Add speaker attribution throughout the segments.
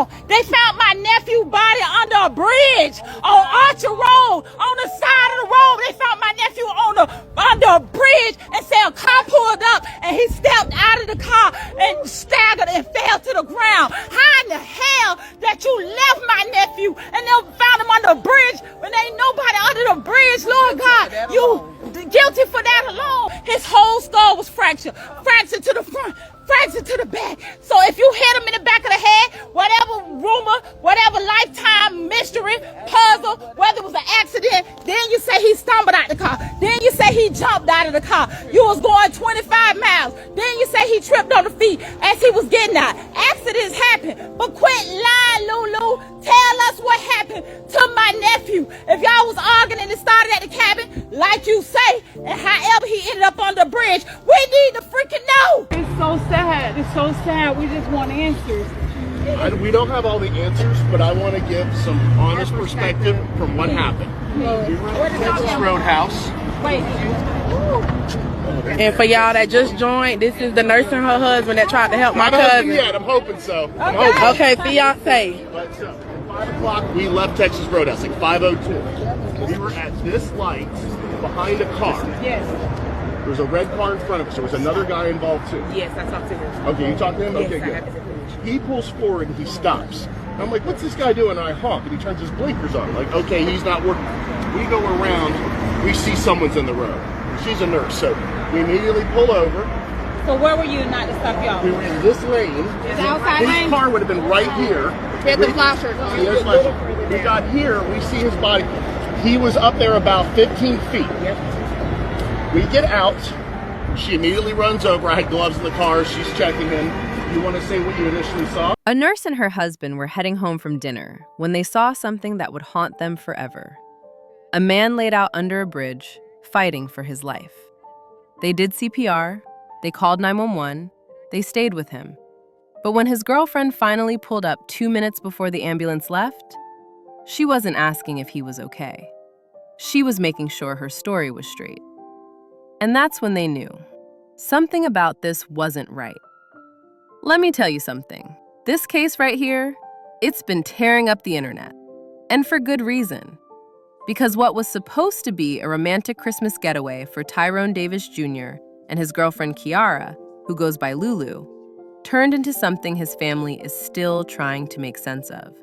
Speaker 1: ground. They found my nephew's body under a bridge on Archer Road, on the side of the road. They found my nephew under a bridge and said a car pulled up and he stepped out of the car and staggered and fell to the ground. How in the hell that you left my nephew and then found him under a bridge when ain't nobody under the bridge, Lord God? You guilty for that alone. His whole skull was fractured to the front, fractured to the back. So if you hit him in the back of the head, whatever rumor, whatever lifetime mystery, puzzle, whether it was an accident, then you say he stumbled out the car. Then you say he jumped out of the car. You was going 25 miles. Then you say he tripped on the feet as he was getting out. Accidents happen. But quit lying, Lulu. Tell us what happened to my nephew. If y'all was arguing and it started at the cabin, like you say, and however he ended up on the bridge, we need to freaking know.
Speaker 2: It's so sad. It's so sad. We just want answers.
Speaker 3: We don't have all the answers, but I want to give some honest perspective from what happened. We were at Texas Roadhouse.
Speaker 2: Wait.
Speaker 4: And for y'all that just joined, this is the nurse and her husband that tried to help my cousin.
Speaker 3: Yet. I'm hoping so.
Speaker 4: Okay, fiance.
Speaker 3: But so, at 5 o'clock, we left Texas Roadhouse, like 5:02. We were at this light behind a car.
Speaker 2: Yes.
Speaker 3: There was a red car in front of us. There was another guy involved too.
Speaker 4: Yes, I talked to him.
Speaker 3: Okay, you talked to him?
Speaker 4: Yes,
Speaker 3: Okay,
Speaker 4: I
Speaker 3: good.
Speaker 4: have his information.
Speaker 3: He pulls forward and he stops. I'm like, what's this guy doing? And I honk and he turns his blinkers on. Like, okay, he's not working. We go around, we see someone's in the road. She's a nurse, so we immediately pull over.
Speaker 2: So where were you not to stop y'all?
Speaker 3: We were in this lane.
Speaker 2: The outside lane?
Speaker 3: His car would have been right here.
Speaker 4: He had the flashers on.
Speaker 3: He has flashers. We got here, we see his body. He was up there about 15 feet.
Speaker 4: Yep.
Speaker 3: We get out. She immediately runs over. I had gloves in the car. She's checking him. You want to say what you initially saw?
Speaker 5: A nurse and her husband were heading home from dinner when they saw something that would haunt them forever. A man laid out under a bridge, fighting for his life. They did CPR, they called 911, they stayed with him. But when his girlfriend finally pulled up 2 minutes before the ambulance left, she wasn't asking if he was okay. She was making sure her story was straight. And that's when they knew. Something about this wasn't right. Let me tell you something. This case right here, it's been tearing up the internet. And for good reason. Because what was supposed to be a romantic Christmas getaway for Tyrone Davis Jr. and his girlfriend Kiara, who goes by Lulu, turned into something his family is still trying to make sense of.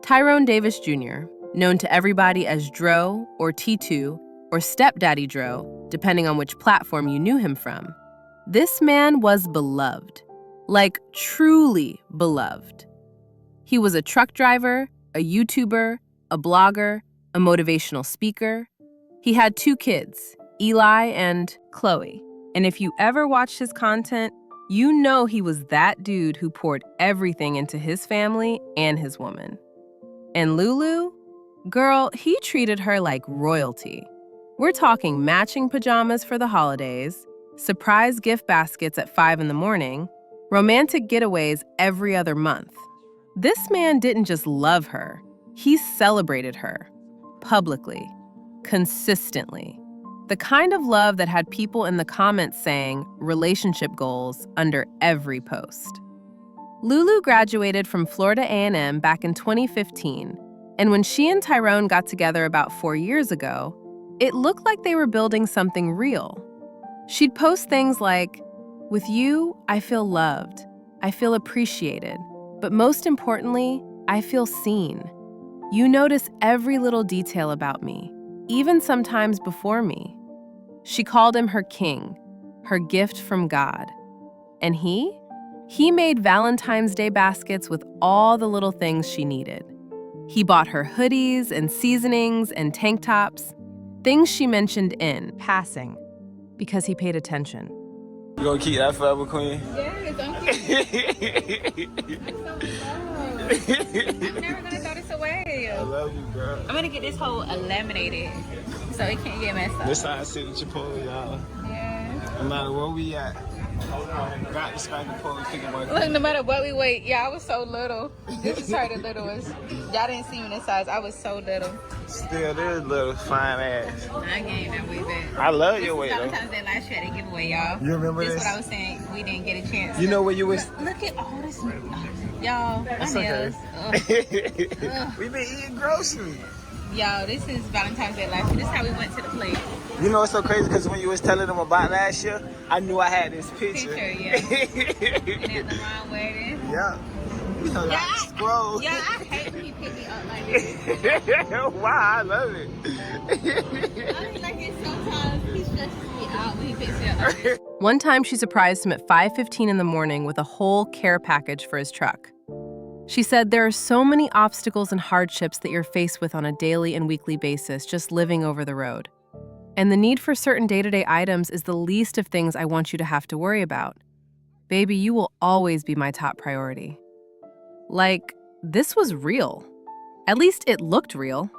Speaker 5: Tyrone Davis Jr., known to everybody as Dro or T2 or Stepdaddy Dro, depending on which platform you knew him from, this man was beloved. Like, truly beloved. He was a truck driver, a YouTuber, a blogger, a motivational speaker. He had 2 kids, Eli and Chloe. And if you ever watched his content, you know he was that dude who poured everything into his family and his woman. And Lulu? Girl, he treated her like royalty. We're talking matching pajamas for the holidays, surprise gift baskets at 5 in the morning, romantic getaways every other month. This man didn't just love her, he celebrated her. Publicly, consistently. The kind of love that had people in the comments saying relationship goals under every post. Lulu graduated from Florida A&M back in 2015, and when she and Tyrone got together about 4 years ago, it looked like they were building something real. She'd post things like, "With you, I feel loved, I feel appreciated, but most importantly, I feel seen. You notice every little detail about me, even sometimes before me." She called him her king, her gift from God. And he made Valentine's Day baskets with all the little things she needed. He bought her hoodies and seasonings and tank tops, things she mentioned in passing, because he paid attention.
Speaker 6: You gonna keep that forever, Queen?
Speaker 2: Yes, I'm keeping I'm never gonna throw this away.
Speaker 6: I love you, girl.
Speaker 2: I'm gonna get this whole laminated so it can't get messed up.
Speaker 6: This how I sit with Chipotle, y'all.
Speaker 2: Yeah.
Speaker 6: No matter where we at, got to smack the pole and think about
Speaker 2: Look, no matter what we wait, yeah, I was so little. This is her the littlest. Y'all didn't see me this size. I was so little.
Speaker 6: Still, there's little fine ass.
Speaker 2: I gained that weight back.
Speaker 6: I love your weight, though.
Speaker 2: Sometimes that last year they give away, y'all.
Speaker 6: You remember
Speaker 2: This
Speaker 6: this?
Speaker 2: is what I was saying. We didn't get a chance.
Speaker 6: You know where you was?
Speaker 2: Look at all this. Y'all, my
Speaker 6: That's
Speaker 2: nails.
Speaker 6: okay. We been eating groceries.
Speaker 2: Y'all, this is Valentine's Day last year. This is how we went to the place.
Speaker 6: You know what's so crazy? Because when you was telling them about last year, I knew I had this picture.
Speaker 2: Yeah. And at the wrong wedding.
Speaker 6: Yeah. You know,
Speaker 2: Yeah,
Speaker 6: like, scroll.
Speaker 2: Yeah, I hate when he pick me up like this.
Speaker 6: Wow, I love it.
Speaker 2: I mean, like it sometimes he stresses me out when he picks me up like this.
Speaker 5: One time, she surprised him at 5:15 in the morning with a whole care package for his truck. She said, there are so many obstacles and hardships that you're faced with on a daily and weekly basis just living over the road. And the need for certain day-to-day items is the least of things I want you to have to worry about. Baby, you will always be my top priority. Like, this was real. At least it looked real.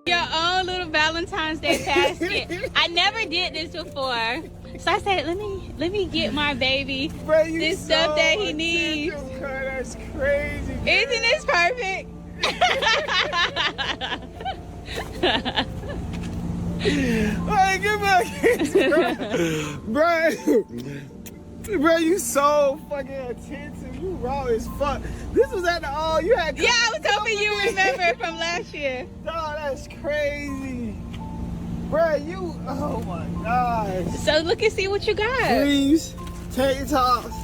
Speaker 2: Your own little Valentine's Day basket. I never did this before. So I said, let me get my baby
Speaker 6: Bro,
Speaker 2: this stuff that he needs.
Speaker 6: That's crazy. Bro.
Speaker 2: Isn't this perfect?
Speaker 6: Like, give me a kiss, bro. Bro, you so fucking attentive. You raw as fuck. This was at the you had.
Speaker 2: Yeah, I was hoping you remember from last year.
Speaker 6: Dog, that's crazy. Bro, you. Oh my gosh.
Speaker 2: So look and see what you got.
Speaker 6: Please, tank tops.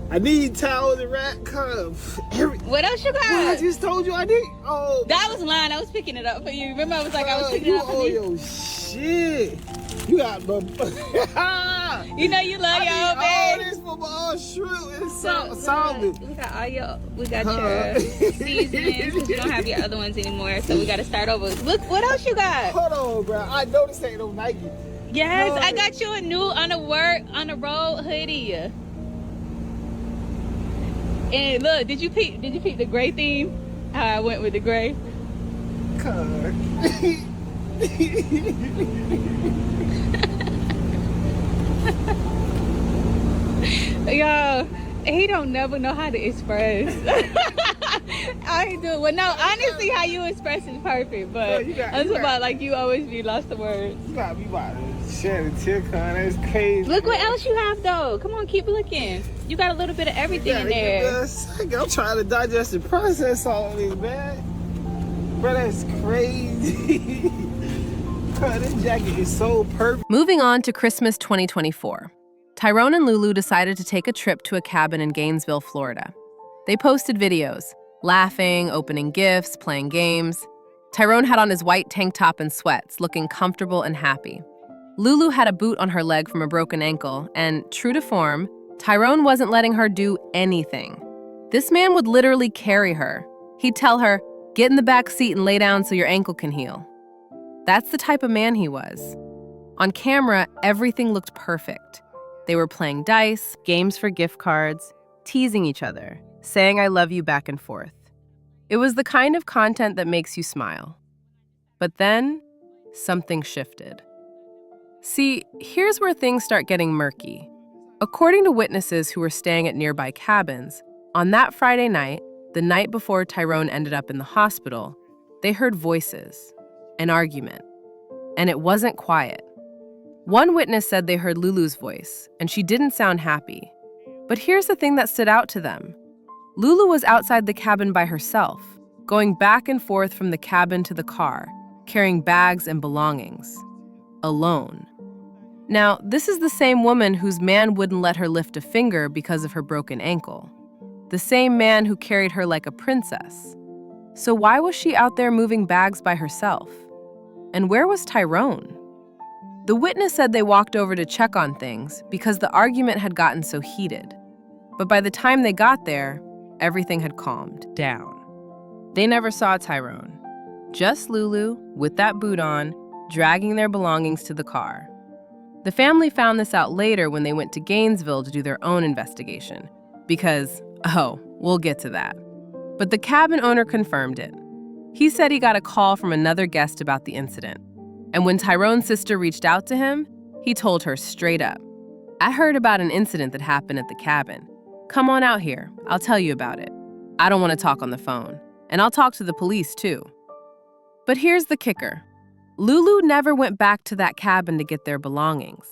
Speaker 6: I need towels and rat cups.
Speaker 2: What else you got?
Speaker 6: I just told you I need. Oh.
Speaker 2: That was mine. I was picking it up for you. Remember, I was like, I was picking it up for you.
Speaker 6: Your shit. You got the.
Speaker 2: You know you love your old
Speaker 6: all
Speaker 2: babe.
Speaker 6: this for my shrimp and
Speaker 2: So
Speaker 6: salmon.
Speaker 2: we got your seasonings. 'Cause you don't have your other ones anymore, so we got to start over. Look, what else you got?
Speaker 6: Hold on, bro. I know this ain't no Nike.
Speaker 2: Yes,
Speaker 6: No.
Speaker 2: I got you a new on the road hoodie. And look, did you peep the gray theme? How I went with the gray. Yo, he don't never know how to express. I ain't do well. No, honestly, how you express is perfect. But I'm about like you always be lost of words.
Speaker 6: You got me about to shed a tear, con. That's crazy.
Speaker 2: Look what else you have though. Come on, keep looking. You got a little bit of everything in there.
Speaker 6: I'm trying to digest and process all of this, man. Bro, that's crazy. Bro, this jacket is so perfect.
Speaker 5: Moving on to Christmas 2024. Tyrone and Lulu decided to take a trip to a cabin in Gainesville, Florida. They posted videos, laughing, opening gifts, playing games. Tyrone had on his white tank top and sweats, looking comfortable and happy. Lulu had a boot on her leg from a broken ankle, and true to form, Tyrone wasn't letting her do anything. This man would literally carry her. He'd tell her, get in the back seat and lay down so your ankle can heal. That's the type of man he was. On camera, everything looked perfect. They were playing dice, games for gift cards, teasing each other, saying I love you back and forth. It was the kind of content that makes you smile. But then, something shifted. See, here's where things start getting murky. According to witnesses who were staying at nearby cabins, on that Friday night, the night before Tyrone ended up in the hospital, they heard voices, an argument, and it wasn't quiet. One witness said they heard Lulu's voice, and she didn't sound happy. But here's the thing that stood out to them. Lulu was outside the cabin by herself, going back and forth from the cabin to the car, carrying bags and belongings. Alone. Now, this is the same woman whose man wouldn't let her lift a finger because of her broken ankle. The same man who carried her like a princess. So why was she out there moving bags by herself? And where was Tyrone? The witness said they walked over to check on things because the argument had gotten so heated. But by the time they got there, everything had calmed down. They never saw Tyrone. Just Lulu, with that boot on, dragging their belongings to the car. The family found this out later when they went to Gainesville to do their own investigation. Because, we'll get to that. But the cabin owner confirmed it. He said he got a call from another guest about the incident. And when Tyrone's sister reached out to him, he told her straight up, I heard about an incident that happened at the cabin. Come on out here. I'll tell you about it. I don't want to talk on the phone. And I'll talk to the police too. But here's the kicker. Lulu never went back to that cabin to get their belongings.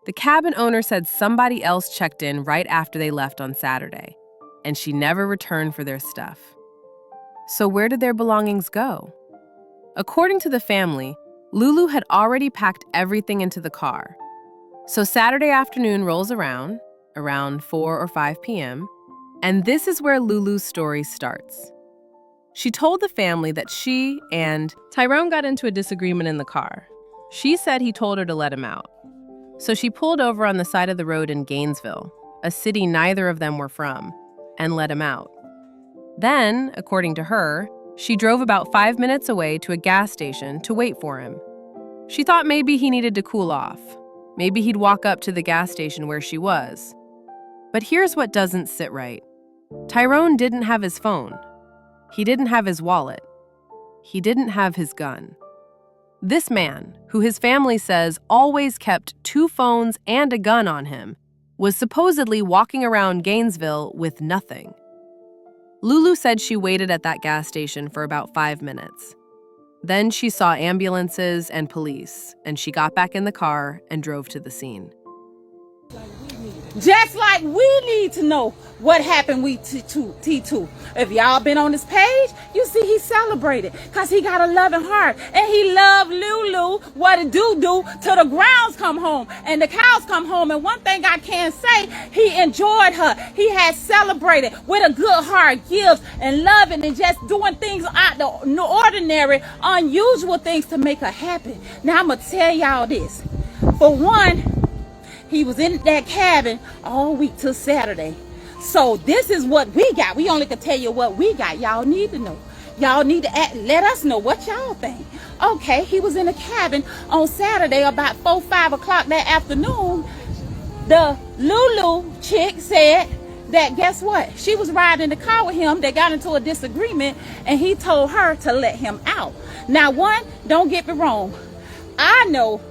Speaker 5: The cabin owner said somebody else checked in right after they left on Saturday. and she never returned for their stuff. So where did their belongings go? According to the family, Lulu had already packed everything into the car. So Saturday afternoon rolls around 4 or 5 p.m., and this is where Lulu's story starts. She told the family that she and Tyrone got into a disagreement in the car. She said he told her to let him out. So she pulled over on the side of the road in Gainesville, a city neither of them were from, and let him out. Then, according to her, she drove about 5 minutes away to a gas station to wait for him. She thought maybe he needed to cool off. Maybe he'd walk up to the gas station where she was. But here's what doesn't sit right. Tyrone didn't have his phone. He didn't have his wallet. He didn't have his gun. This man, who his family says always kept 2 phones and a gun on him, was supposedly walking around Gainesville with nothing. Lulu said she waited at that gas station for about 5 minutes. Then she saw ambulances and police, and she got back in the car and drove to the scene.
Speaker 1: Just like we need to know what happened with T2. If y'all been on this page, you see he celebrated because he got a loving heart. And he loved Lulu, what it do till the grounds come home and the cows come home. And one thing I can say, he enjoyed her. He had celebrated with a good heart, gifts and loving and just doing things out the ordinary, unusual things to make her happy. Now I'm going to tell y'all this. For one, he was in that cabin all week till Saturday. So this is what we got. We only can tell you what we got. Y'all need to know. Y'all need to let us know what y'all think. Okay, he was in the cabin on Saturday about 4, 5 o'clock that afternoon. The Lulu chick said that guess what? She was riding in the car with him. They got into a disagreement and he told her to let him out. Now one, don't get me wrong. I know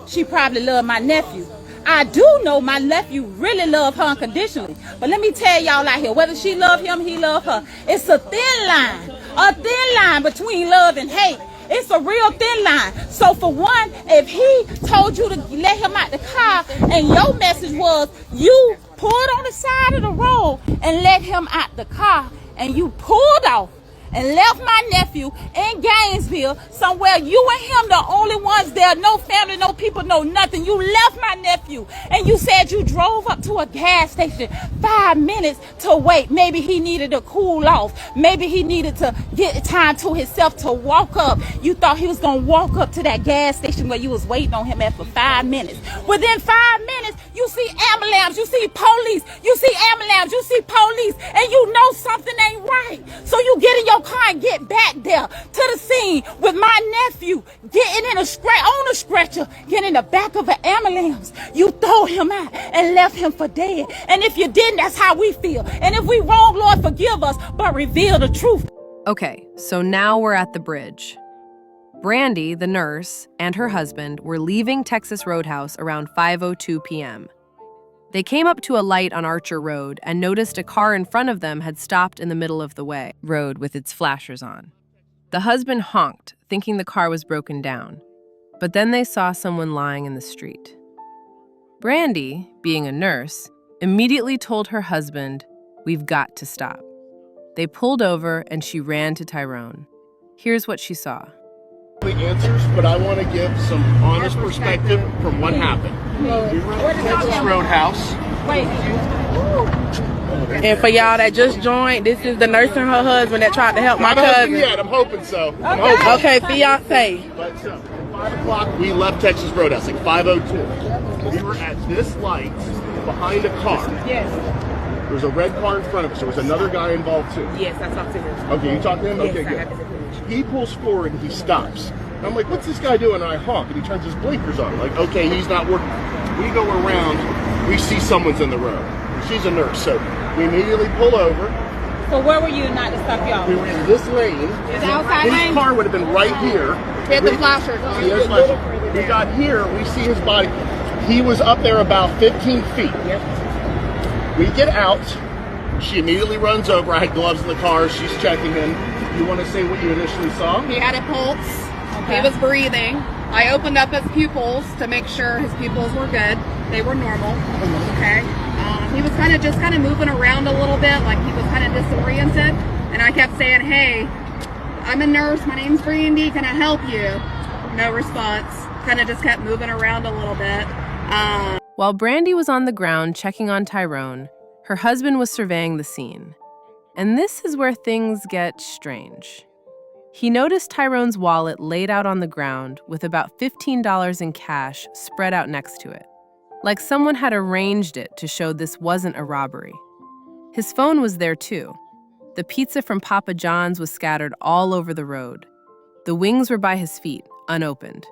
Speaker 1: she probably loved my nephew. I do know my nephew really loved her unconditionally. But let me tell y'all out here, whether she loved him, he loved her. It's a thin line between love and hate. It's a real thin line. So for one, if he told you to let him out the car and your message was you pulled on the side of the road and let him out the car and you pulled off and left my nephew in Gainesville, somewhere you and him the only ones there, no family, no people, no nothing. You left my nephew and you said you drove up to a gas station 5 minutes to wait. Maybe he needed to cool off. Maybe he needed to get time to himself to walk up. You thought he was going to walk up to that gas station where you was waiting on him at for 5 minutes. Within 5 minutes, you see ambulance, you see police, you see ambulance, you see police, and you know something ain't right. So you get in your car and get back there to the scene with my nephew getting in on a stretcher, getting in the back of an ambulance. You throw him out and left him for dead. And if you didn't, that's how we feel. And if we wrong, Lord, forgive us, but reveal the truth.
Speaker 5: Okay, so now we're at the bridge. Brandy, the nurse, and her husband were leaving Texas Roadhouse around 5:02 p.m. They came up to a light on Archer Road and noticed a car in front of them had stopped in the middle of the road with its flashers on. The husband honked, thinking the car was broken down, but then they saw someone lying in the street. Brandy, being a nurse, immediately told her husband, "We've got to stop." They pulled over and she ran to Tyrone. Here's what she saw.
Speaker 3: The answers, but I want to give some honest perspective from what happened. We were at Texas Roadhouse.
Speaker 4: And for y'all that just joined, this is the nurse and her husband that tried to help my cousin.
Speaker 3: Yet, I'm hoping so.
Speaker 4: Okay, fiance.
Speaker 3: But 5 o'clock, we left Texas Roadhouse, like 5:02. We were at this light behind a car.
Speaker 4: Yes.
Speaker 3: There was a red car in front of us. There was another guy involved too.
Speaker 4: Yes, I talked to him.
Speaker 3: Okay, you talked to him?
Speaker 4: Yes,
Speaker 3: Okay,
Speaker 4: I got
Speaker 3: good.
Speaker 4: this information.
Speaker 3: He pulls forward and he stops. And I'm like, what's this guy doing? And I honk and he turns his blinkers on. Like, okay, he's not working. We go around, we see someone's in the road. She's a nurse, so we immediately pull over.
Speaker 1: So where were you not to stop y'all?
Speaker 3: We were in this lane.
Speaker 1: The outside
Speaker 3: His
Speaker 1: lane?
Speaker 3: car would have been right here.
Speaker 4: He had the flashers on.
Speaker 3: See, there's flashers. We got here, we see his body. He was up there about 15 feet.
Speaker 4: Yep.
Speaker 3: We get out. She immediately runs over. I had gloves in the car. She's checking him. You want to say what you initially saw?
Speaker 7: He had a pulse. He was breathing. I opened up his pupils to make sure his pupils were good. They were normal. Okay. He was kind of moving around a little bit, like he was kind of disoriented. And I kept saying, hey, I'm a nurse, my name's Brandy, can I help you? No response. Kind of just kept moving around a little bit.
Speaker 5: While Brandy was on the ground checking on Tyrone, her husband was surveying the scene. And this is where things get strange. He noticed Tyrone's wallet laid out on the ground with about $15 in cash spread out next to it, like someone had arranged it to show this wasn't a robbery. His phone was there too. The pizza from Papa John's was scattered all over the road. The wings were by his feet, unopened.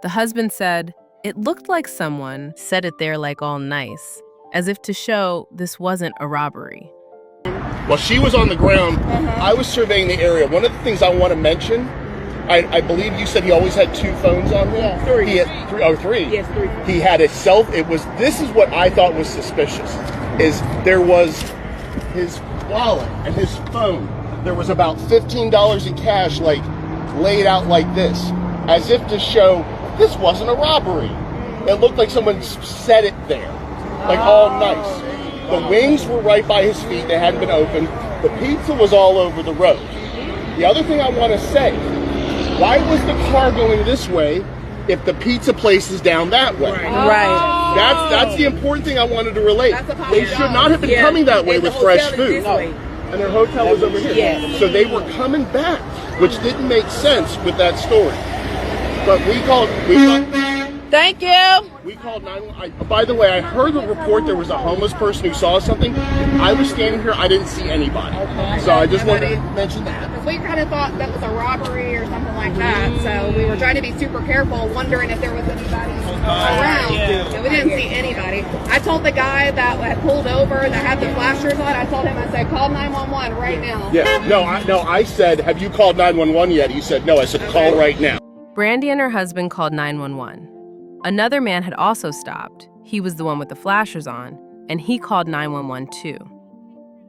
Speaker 5: The husband said, it looked like someone set it there like all nice, as if to show this wasn't a robbery.
Speaker 3: While she was on the ground, I was surveying the area. One of the things I want to mention, I believe you said he always had 2 phones on him?
Speaker 1: Yeah.
Speaker 3: 3. He had 3. Oh, 3.
Speaker 1: Yes, 3.
Speaker 3: He had a this is what I thought was suspicious, is there was his wallet and his phone. There was about $15 in cash, like, laid out like this, as if to show this wasn't a robbery. It looked like someone set it there, like all nice. The wings were right by his feet. They hadn't been opened. The pizza was all over the road. The other thing I want to say, why was the car going this way if the pizza place is down that way?
Speaker 4: Right.
Speaker 3: That's the important thing I wanted to relate. They should not have been coming that way with fresh food. And their hotel was over here.
Speaker 1: Yes.
Speaker 3: So they were coming back, which didn't make sense with that story. But we called
Speaker 4: Thank you.
Speaker 3: We called 911. By the way, I heard the report there was a homeless person who saw something. I was standing here, I didn't see anybody. So I just wanted to mention that.
Speaker 7: Because we kind of thought that was a robbery or something like that. So we were trying to be super careful, wondering if there was anybody around. And we didn't see anybody. I told the guy that had pulled over that had the flashers on, I told him, I said, call 911 right now.
Speaker 3: Yeah, I said, have you called 911 yet? He said, no. I said, call right now.
Speaker 5: Brandy and her husband called 911. Another man had also stopped. He was the one with the flashers on, and he called 911 too.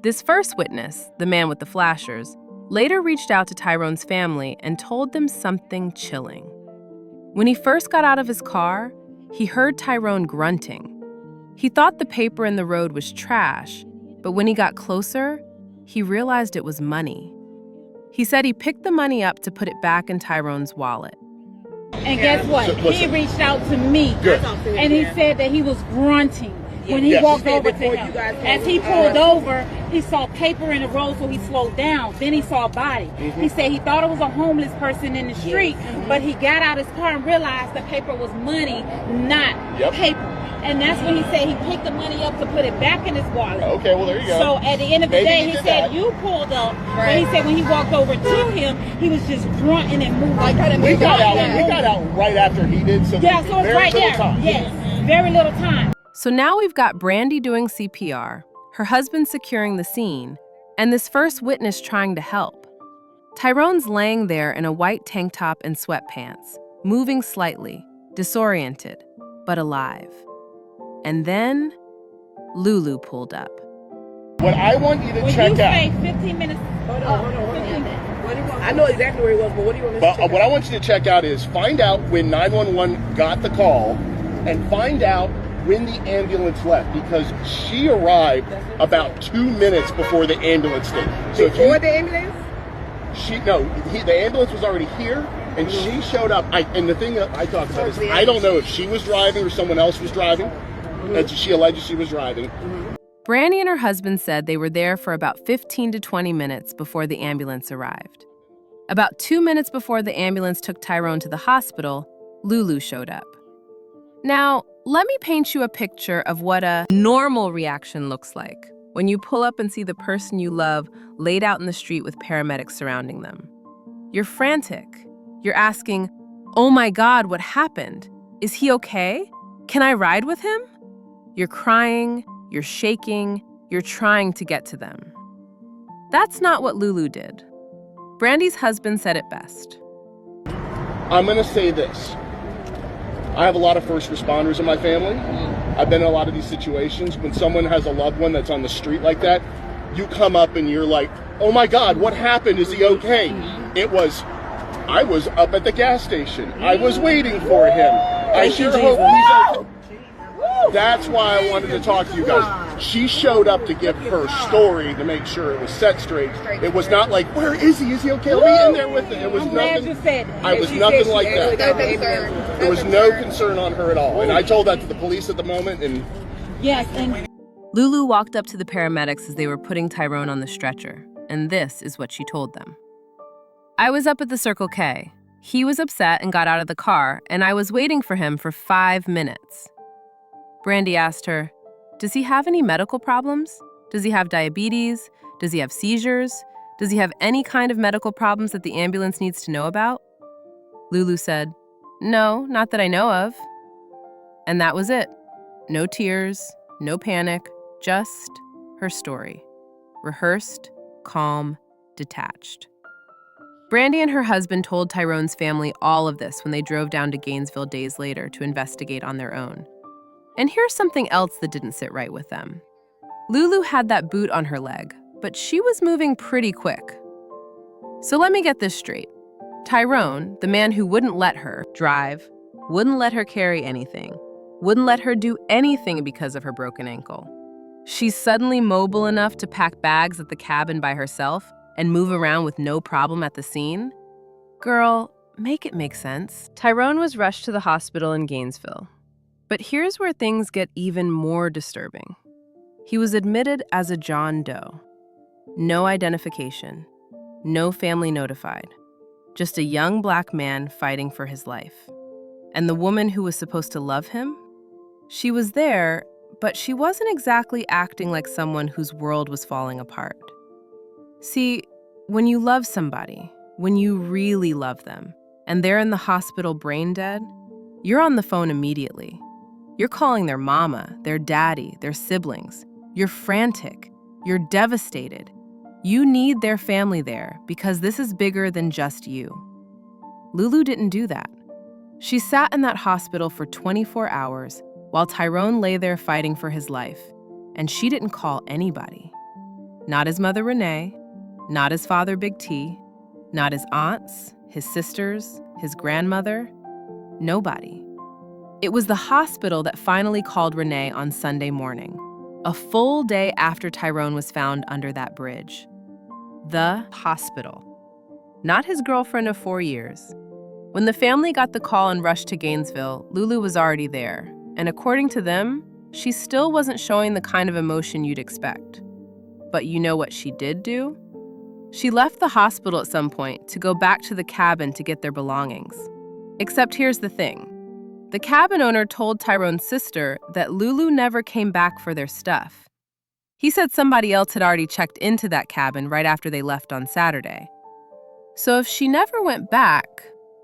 Speaker 5: This first witness, the man with the flashers, later reached out to Tyrone's family and told them something chilling. When he first got out of his car, he heard Tyrone grunting. He thought the paper in the road was trash, but when he got closer, he realized it was money. He said he picked the money up to put it back in Tyrone's wallet.
Speaker 1: And guess what?
Speaker 3: So,
Speaker 1: he reached out to me,
Speaker 3: Good.
Speaker 1: and he said that he was grunting when he
Speaker 3: Yes.
Speaker 1: walked over to him. As he pulled over, he saw paper in the road, so he slowed down. Then he saw a body. He said he thought it was a homeless person in the street, but he got out his car and realized the paper was money, not paper. And that's when he said he picked the money up to put it back in his wallet.
Speaker 3: Okay, well, there you go.
Speaker 1: So at the end of the
Speaker 3: Maybe
Speaker 1: day,
Speaker 3: he
Speaker 1: he
Speaker 3: did
Speaker 1: said
Speaker 3: that.
Speaker 1: you pulled up. But he said when he walked over to him, he was just grunting and moving.
Speaker 3: We got out right after he did, so
Speaker 1: Yeah, so it's
Speaker 3: very
Speaker 1: right
Speaker 3: little
Speaker 1: there.
Speaker 3: time.
Speaker 1: Yes, very little time.
Speaker 5: So now we've got Brandy doing CPR, her husband securing the scene, and this first witness trying to help. Tyrone's laying there in a white tank top and sweatpants, moving slightly, disoriented, but alive. And then Lulu pulled up.
Speaker 3: What I want you to
Speaker 1: When
Speaker 3: check
Speaker 1: you
Speaker 3: out.
Speaker 1: say 15 minutes,
Speaker 4: Hold on. I know exactly where he was, but what do you want me to
Speaker 3: But
Speaker 4: check
Speaker 3: what
Speaker 4: out?
Speaker 3: I want you to check out is find out when 911 got the call and find out when the ambulance left, because she arrived about 2 minutes before the ambulance did. So
Speaker 4: Before the ambulance?
Speaker 3: the ambulance was already here, and she showed up. And the thing that I talk about is I don't know if she was driving or someone else was driving. And she alleged she was driving.
Speaker 5: Brandy and her husband said they were there for about 15 to 20 minutes before the ambulance arrived. About 2 minutes before the ambulance took Tyrone to the hospital, Lulu showed up. Now, let me paint you a picture of what a normal reaction looks like when you pull up and see the person you love laid out in the street with paramedics surrounding them. You're frantic. You're asking, "Oh my God, what happened? Is he okay? Can I ride with him?" You're crying, you're shaking, you're trying to get to them. That's not what Lulu did. Brandy's husband said it best.
Speaker 3: I'm going to say this. I have a lot of first responders in my family. I've been in a lot of these situations. When someone has a loved one that's on the street like that, you come up and you're like, "Oh my God, what happened? Is he okay?" I was up at the gas station. I was waiting for him. I sure hope he's okay. That's why I wanted to talk to you guys. She showed up to give her story to make sure it was set straight. It was not like, where is he? Is he okay? Are we in there with it? It was nothing. I was nothing like that. There was no concern on her at all. And I told that to the police at the moment. And
Speaker 1: Yes, and
Speaker 5: Lulu walked up to the paramedics as they were putting Tyrone on the stretcher, and this is what she told them. I was up at the Circle K. He was upset and got out of the car, and I was waiting for him for 5 minutes. Brandy asked her, does he have any medical problems? Does he have diabetes? Does he have seizures? Does he have any kind of medical problems that the ambulance needs to know about? Lulu said, no, not that I know of. And that was it. No tears, no panic, just her story. Rehearsed, calm, detached. Brandy and her husband told Tyrone's family all of this when they drove down to Gainesville days later to investigate on their own. And here's something else that didn't sit right with them. Lulu had that boot on her leg, but she was moving pretty quick. So let me get this straight. Tyrone, the man who wouldn't let her drive, wouldn't let her carry anything, wouldn't let her do anything because of her broken ankle. She's suddenly mobile enough to pack bags at the cabin by herself and move around with no problem at the scene? Girl, make it make sense. Tyrone was rushed to the hospital in Gainesville. But here's where things get even more disturbing. He was admitted as a John Doe. No identification, no family notified, just a young black man fighting for his life. And the woman who was supposed to love him? She was there, but she wasn't exactly acting like someone whose world was falling apart. See, when you love somebody, when you really love them, and they're in the hospital brain dead, you're on the phone immediately. You're calling their mama, their daddy, their siblings. You're frantic. You're devastated. You need their family there because this is bigger than just you. Lulu didn't do that. She sat in that hospital for 24 hours while Tyrone lay there fighting for his life, and she didn't call anybody. Not his mother, Renee, not his father, Big T, not his aunts, his sisters, his grandmother, nobody. It was the hospital that finally called Renee on Sunday morning, a full day after Tyrone was found under that bridge. The hospital. Not his girlfriend of 4 years. When the family got the call and rushed to Gainesville, Lulu was already there, and according to them, she still wasn't showing the kind of emotion you'd expect. But you know what she did do? She left the hospital at some point to go back to the cabin to get their belongings. Except here's the thing. The cabin owner told Tyrone's sister that Lulu never came back for their stuff. He said somebody else had already checked into that cabin right after they left on Saturday. So if she never went back,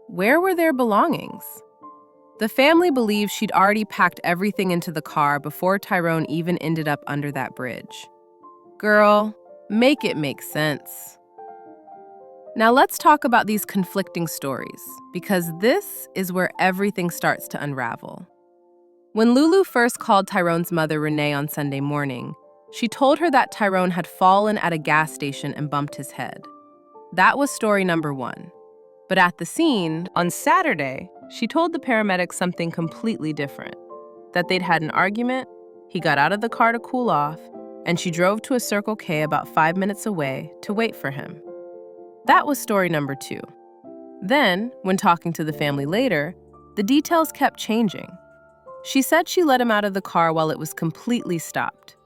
Speaker 5: where were their belongings? The family believes she'd already packed everything into the car before Tyrone even ended up under that bridge. Girl, make it make sense. Now let's talk about these conflicting stories, because this is where everything starts to unravel. When Lulu first called Tyrone's mother, Renee, on Sunday morning, she told her that Tyrone had fallen at a gas station and bumped his head. That was story number one. But at the scene, on Saturday, she told the paramedics something completely different. That they'd had an argument, he got out of the car to cool off, and she drove to a Circle K about 5 minutes away to wait for him. That was story number two. Then, when talking to the family later, the details kept changing. She said she let him out of the car while it was completely stopped.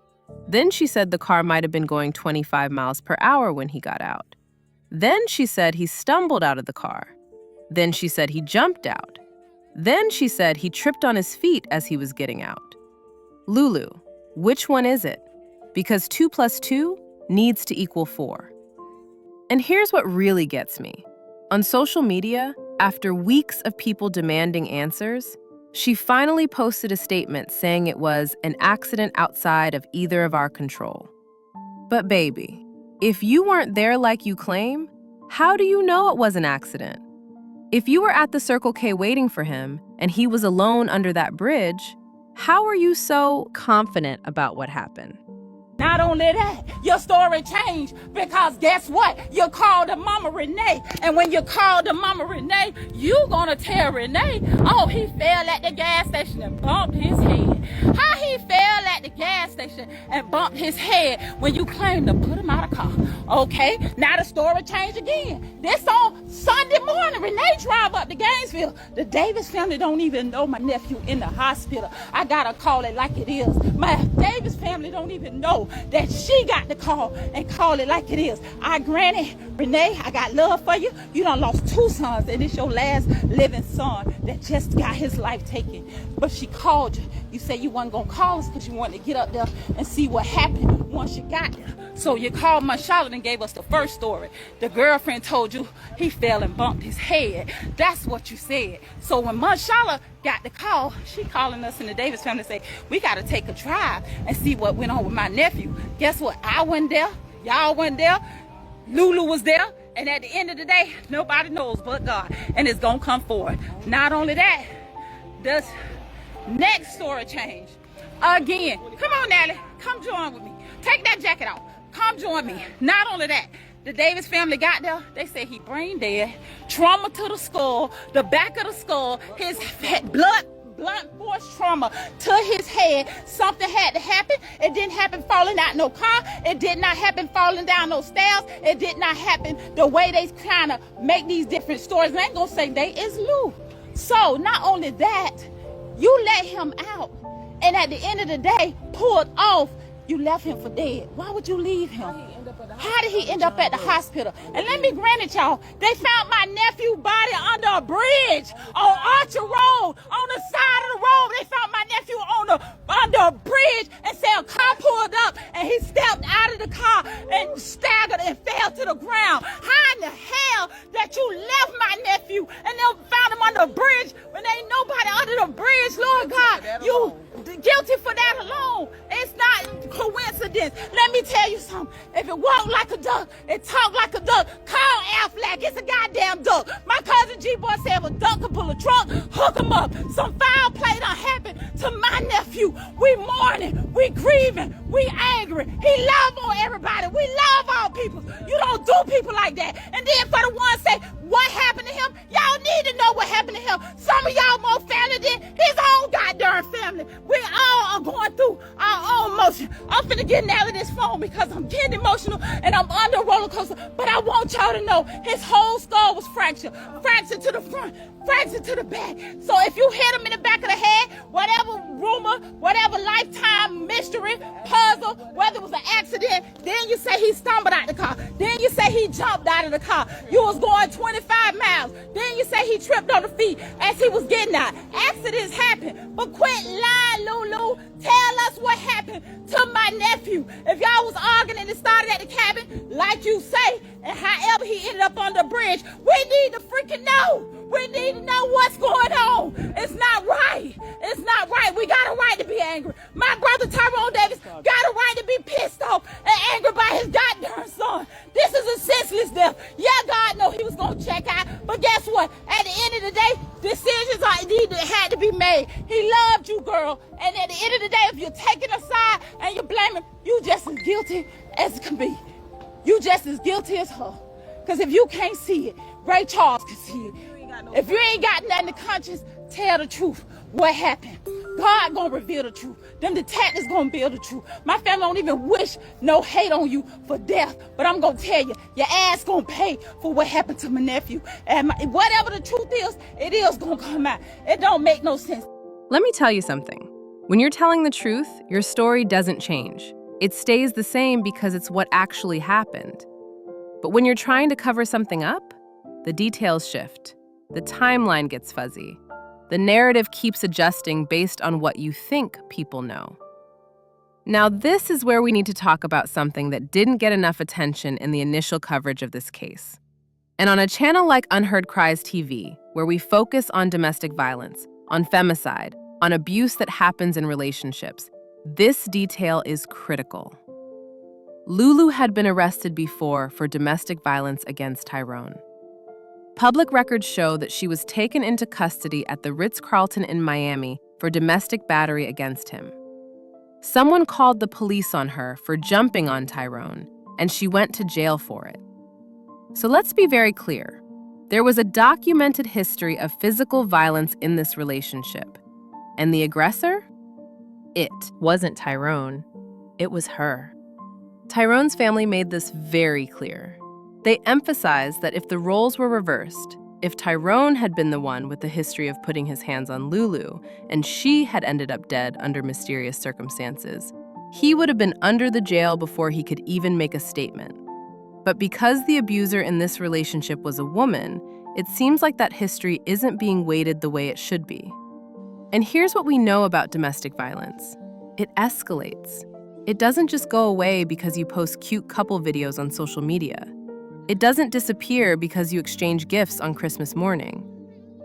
Speaker 5: Then she said the car might have been going 25 miles per hour when he got out. Then she said he stumbled out of the car. Then she said he jumped out. Then she said he tripped on his feet as he was getting out. Lulu, which one is it? Because 2 + 2 needs to equal 4. And here's what really gets me. On social media, after weeks of people demanding answers, she finally posted a statement saying it was an accident outside of either of our control. But baby, if you weren't there like you claim, how do you know it was an accident? If you were at the Circle K waiting for him and he was alone under that bridge, how are you so confident about what happened?
Speaker 1: not only that, your story changed because guess what? You called the Mama Renee. And when you called the Mama Renee, you gonna tell Renee, oh, he fell at the gas station and bumped his head. How he fell at the gas station and bumped his head when you claimed to put him out of car. Okay, now the story changed again. This on Sunday morning, Renee drive up to Gainesville. The Davis family don't even know my nephew in the hospital. I gotta call it like it is. My Davis family don't even know that she got the call and call it like it is. Granny, Renee, I got love for you. You done lost 2 sons, and it's your last living son that just got his life taken. But she called you. You said you wasn't gonna call us because you wanted to get up there and see what happened once you got there. So you called my Charlotte and gave us the first story. The girlfriend told you he fell and bumped his head. That's what you said. So when Charlotte got the call, she calling us in the Davis family and say, we got to take a drive and see what went on with my nephew. Guess what? I wasn't there. Y'all wasn't there. Lulu was there. And at the end of the day, nobody knows but God. And it's going to come forward. Not only that, the next story change. Again, come on, Natalie. Come join with me. Take that jacket off. Come join me. Not only that, the Davis family got there. They said he brain dead, trauma to the skull, the back of the skull, his blunt force trauma to his head. Something had to happen. It didn't happen falling out no car. It did not happen falling down no stairs. It did not happen the way they kind of make these different stories. And I ain't gonna say they is Lou. So not only that, you let him out, and at the end of the day, pulled off. You left him for dead. Why would you leave him? How did he end up at the hospital? And let me grant it, y'all. They found my nephew's body under a bridge on Archer Road. On the side of the road, they found my nephew under a bridge and said a car pulled up and he stepped out of the car and staggered and fell to the ground. How in the hell that you left my nephew and then found him under a bridge when ain't nobody under the bridge? Lord God, you guilty for that alone. It's not coincidence. Let me tell you something. If it walked like a duck, it talked like a duck, call Aflac. It's a goddamn duck. My cousin G-Boy said if a duck could pull a truck, hook him up. Some foul play done happened to my nephew. We mourning, we grieving, we angry. He love on everybody. We love all people. You don't do people like that. And then for the ones say, what happened to him? Y'all need to know what happened to him. Some of y'all more family than his own goddamn family. We all are going through our own emotion. I'm finna get out of this phone because I'm getting emotional and I'm under a roller coaster. But I want y'all to know his whole skull was fractured. Fractured to the front, fractured to the back. So if you hit him in the back of the head, whatever rumor, whatever lifetime mystery, puzzle, whether it was an accident, then you say he stumbled out the car. Then you say he jumped out of the car. You was going 25 miles. Then you say he tripped on the feet as he was getting out. Accidents happen, but quit lying, Lulu. Tell us what happened to my nephew. If y'all was arguing and it started at the cabin, like you say, and however he ended up on the bridge, we need to freaking know. We need to know what's going on. It's not right. It's not right. We got a right to be angry. My brother Tyrone Davis got a right to be pissed off and angry by his goddamn son. This is a senseless death. Yeah, God know he was going to check out. But guess what? At the end of the day, decisions had to be made. He loved you, girl. And at the end of the day, if you're taking a side and you're blaming, you just as guilty as can be. You just as guilty as her. Because if you can't see it, Ray Charles can see it. If you ain't got nothing to conscience, tell the truth. What happened? God gonna reveal the truth. Them detectives gonna build the truth. My family don't even wish no hate on you for death. But I'm gonna tell you, your ass gonna pay for what happened to my nephew. And whatever the truth is, it is gonna come out. It don't make no sense.
Speaker 5: Let me tell you something. When you're telling the truth, your story doesn't change. It stays the same because it's what actually happened. But when you're trying to cover something up, the details shift. The timeline gets fuzzy. The narrative keeps adjusting based on what you think people know. Now, this is where we need to talk about something that didn't get enough attention in the initial coverage of this case. And on a channel like Unheard Cries TV, where we focus on domestic violence, on femicide, on abuse that happens in relationships, this detail is critical. Lulu had been arrested before for domestic violence against Tyrone. Public records show that she was taken into custody at the Ritz-Carlton in Miami for domestic battery against him. Someone called the police on her for jumping on Tyrone, and she went to jail for it. So let's be very clear. There was a documented history of physical violence in this relationship. And the aggressor? it wasn't Tyrone, it was her. Tyrone's family made this very clear. They emphasized that if the roles were reversed, if Tyrone had been the one with the history of putting his hands on Lulu and she had ended up dead under mysterious circumstances, he would have been under the jail before he could even make a statement. But because the abuser in this relationship was a woman, it seems like that history isn't being weighted the way it should be. And here's what we know about domestic violence. It escalates. It doesn't just go away because you post cute couple videos on social media. It doesn't disappear because you exchange gifts on Christmas morning.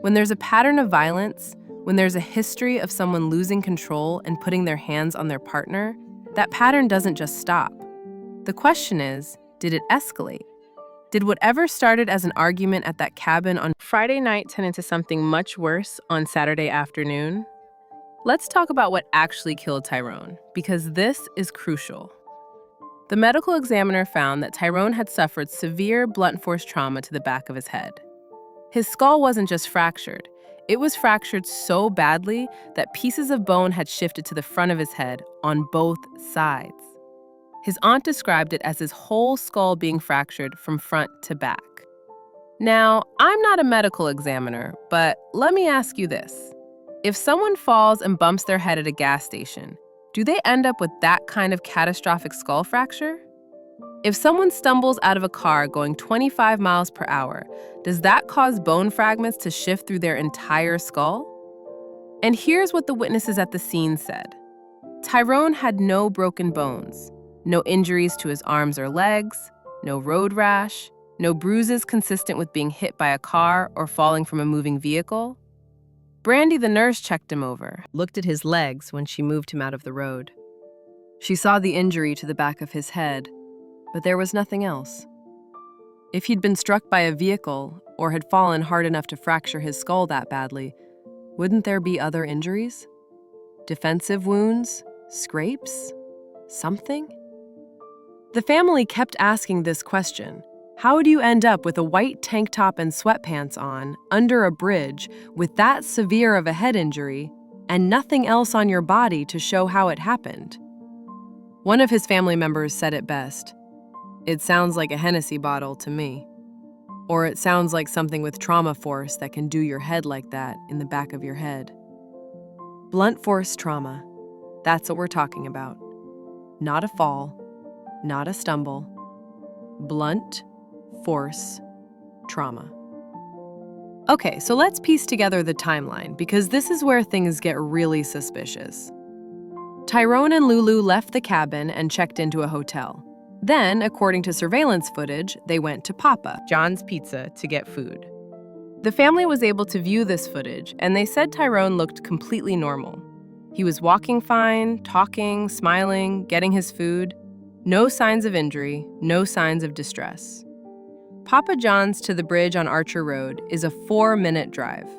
Speaker 5: When there's a pattern of violence, when there's a history of someone losing control and putting their hands on their partner, that pattern doesn't just stop. The question is, did it escalate? Did whatever started as an argument at that cabin on Friday night turn into something much worse on Saturday afternoon? Let's talk about what actually killed Tyrone, because this is crucial. The medical examiner found that Tyrone had suffered severe blunt force trauma to the back of his head. His skull wasn't just fractured, it was fractured so badly that pieces of bone had shifted to the front of his head on both sides. His aunt described it as his whole skull being fractured from front to back. Now, I'm not a medical examiner, but let me ask you this. If someone falls and bumps their head at a gas station, do they end up with that kind of catastrophic skull fracture? If someone stumbles out of a car going 25 miles per hour, does that cause bone fragments to shift through their entire skull? And here's what the witnesses at the scene said. Tyrone had no broken bones, no injuries to his arms or legs, no road rash, no bruises consistent with being hit by a car or falling from a moving vehicle. Brandy, the nurse, checked him over, looked at his legs when she moved him out of the road. She saw the injury to the back of his head, but there was nothing else. If he'd been struck by a vehicle or had fallen hard enough to fracture his skull that badly, wouldn't there be other injuries? Defensive wounds? Scrapes? Something? The family kept asking this question. How do you end up with a white tank top and sweatpants on, under a bridge, with that severe of a head injury, and nothing else on your body to show how it happened? One of his family members said it best. It sounds like a Hennessy bottle to me. Or it sounds like something with trauma force that can do your head like that in the back of your head. Blunt force trauma. That's what we're talking about. Not a fall, not a stumble. Blunt force trauma. Okay, so let's piece together the timeline because this is where things get really suspicious. Tyrone and Lulu left the cabin and checked into a hotel. Then, according to surveillance footage, they went to Papa John's Pizza to get food. The family was able to view this footage, and they said Tyrone looked completely normal. He was walking fine, talking, smiling, getting his food. No signs of injury, no signs of distress. Papa John's to the bridge on Archer Road is a 4-minute drive.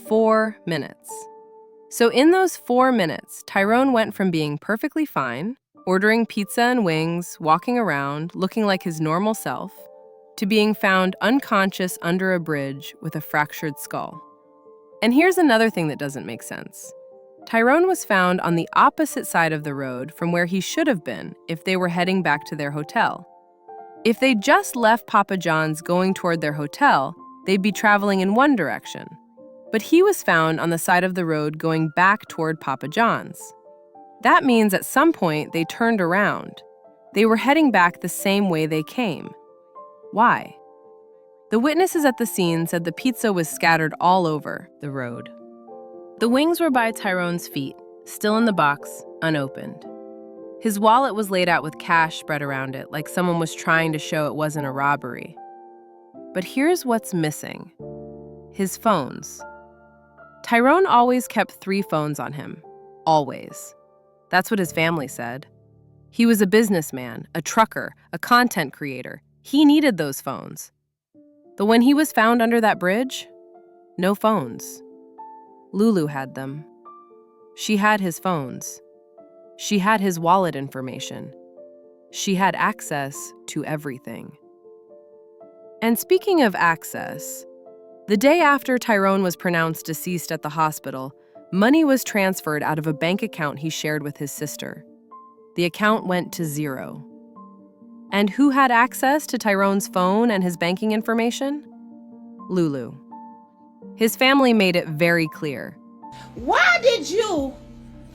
Speaker 5: 4 minutes. So in those 4 minutes, Tyrone went from being perfectly fine, ordering pizza and wings, walking around, looking like his normal self, to being found unconscious under a bridge with a fractured skull. And here's another thing that doesn't make sense. Tyrone was found on the opposite side of the road from where he should have been if they were heading back to their hotel. If they just left Papa John's going toward their hotel, they'd be traveling in one direction. But he was found on the side of the road going back toward Papa John's. That means at some point they turned around. They were heading back the same way they came. Why? The witnesses at the scene said the pizza was scattered all over the road. The wings were by Tyrone's feet, still in the box, unopened. His wallet was laid out with cash spread around it, like someone was trying to show it wasn't a robbery. But here's what's missing. His phones. Tyrone always kept 3 phones on him. Always. That's what his family said. He was a businessman, a trucker, a content creator. He needed those phones. But when he was found under that bridge, no phones. Lulu had them. She had his phones. She had his wallet information. She had access to everything. And speaking of access, the day after Tyrone was pronounced deceased at the hospital, Money was transferred out of a bank account he shared with his sister. The account went to zero. And who had access to Tyrone's phone and his banking information? Lulu. His family made it very clear.
Speaker 1: Why did you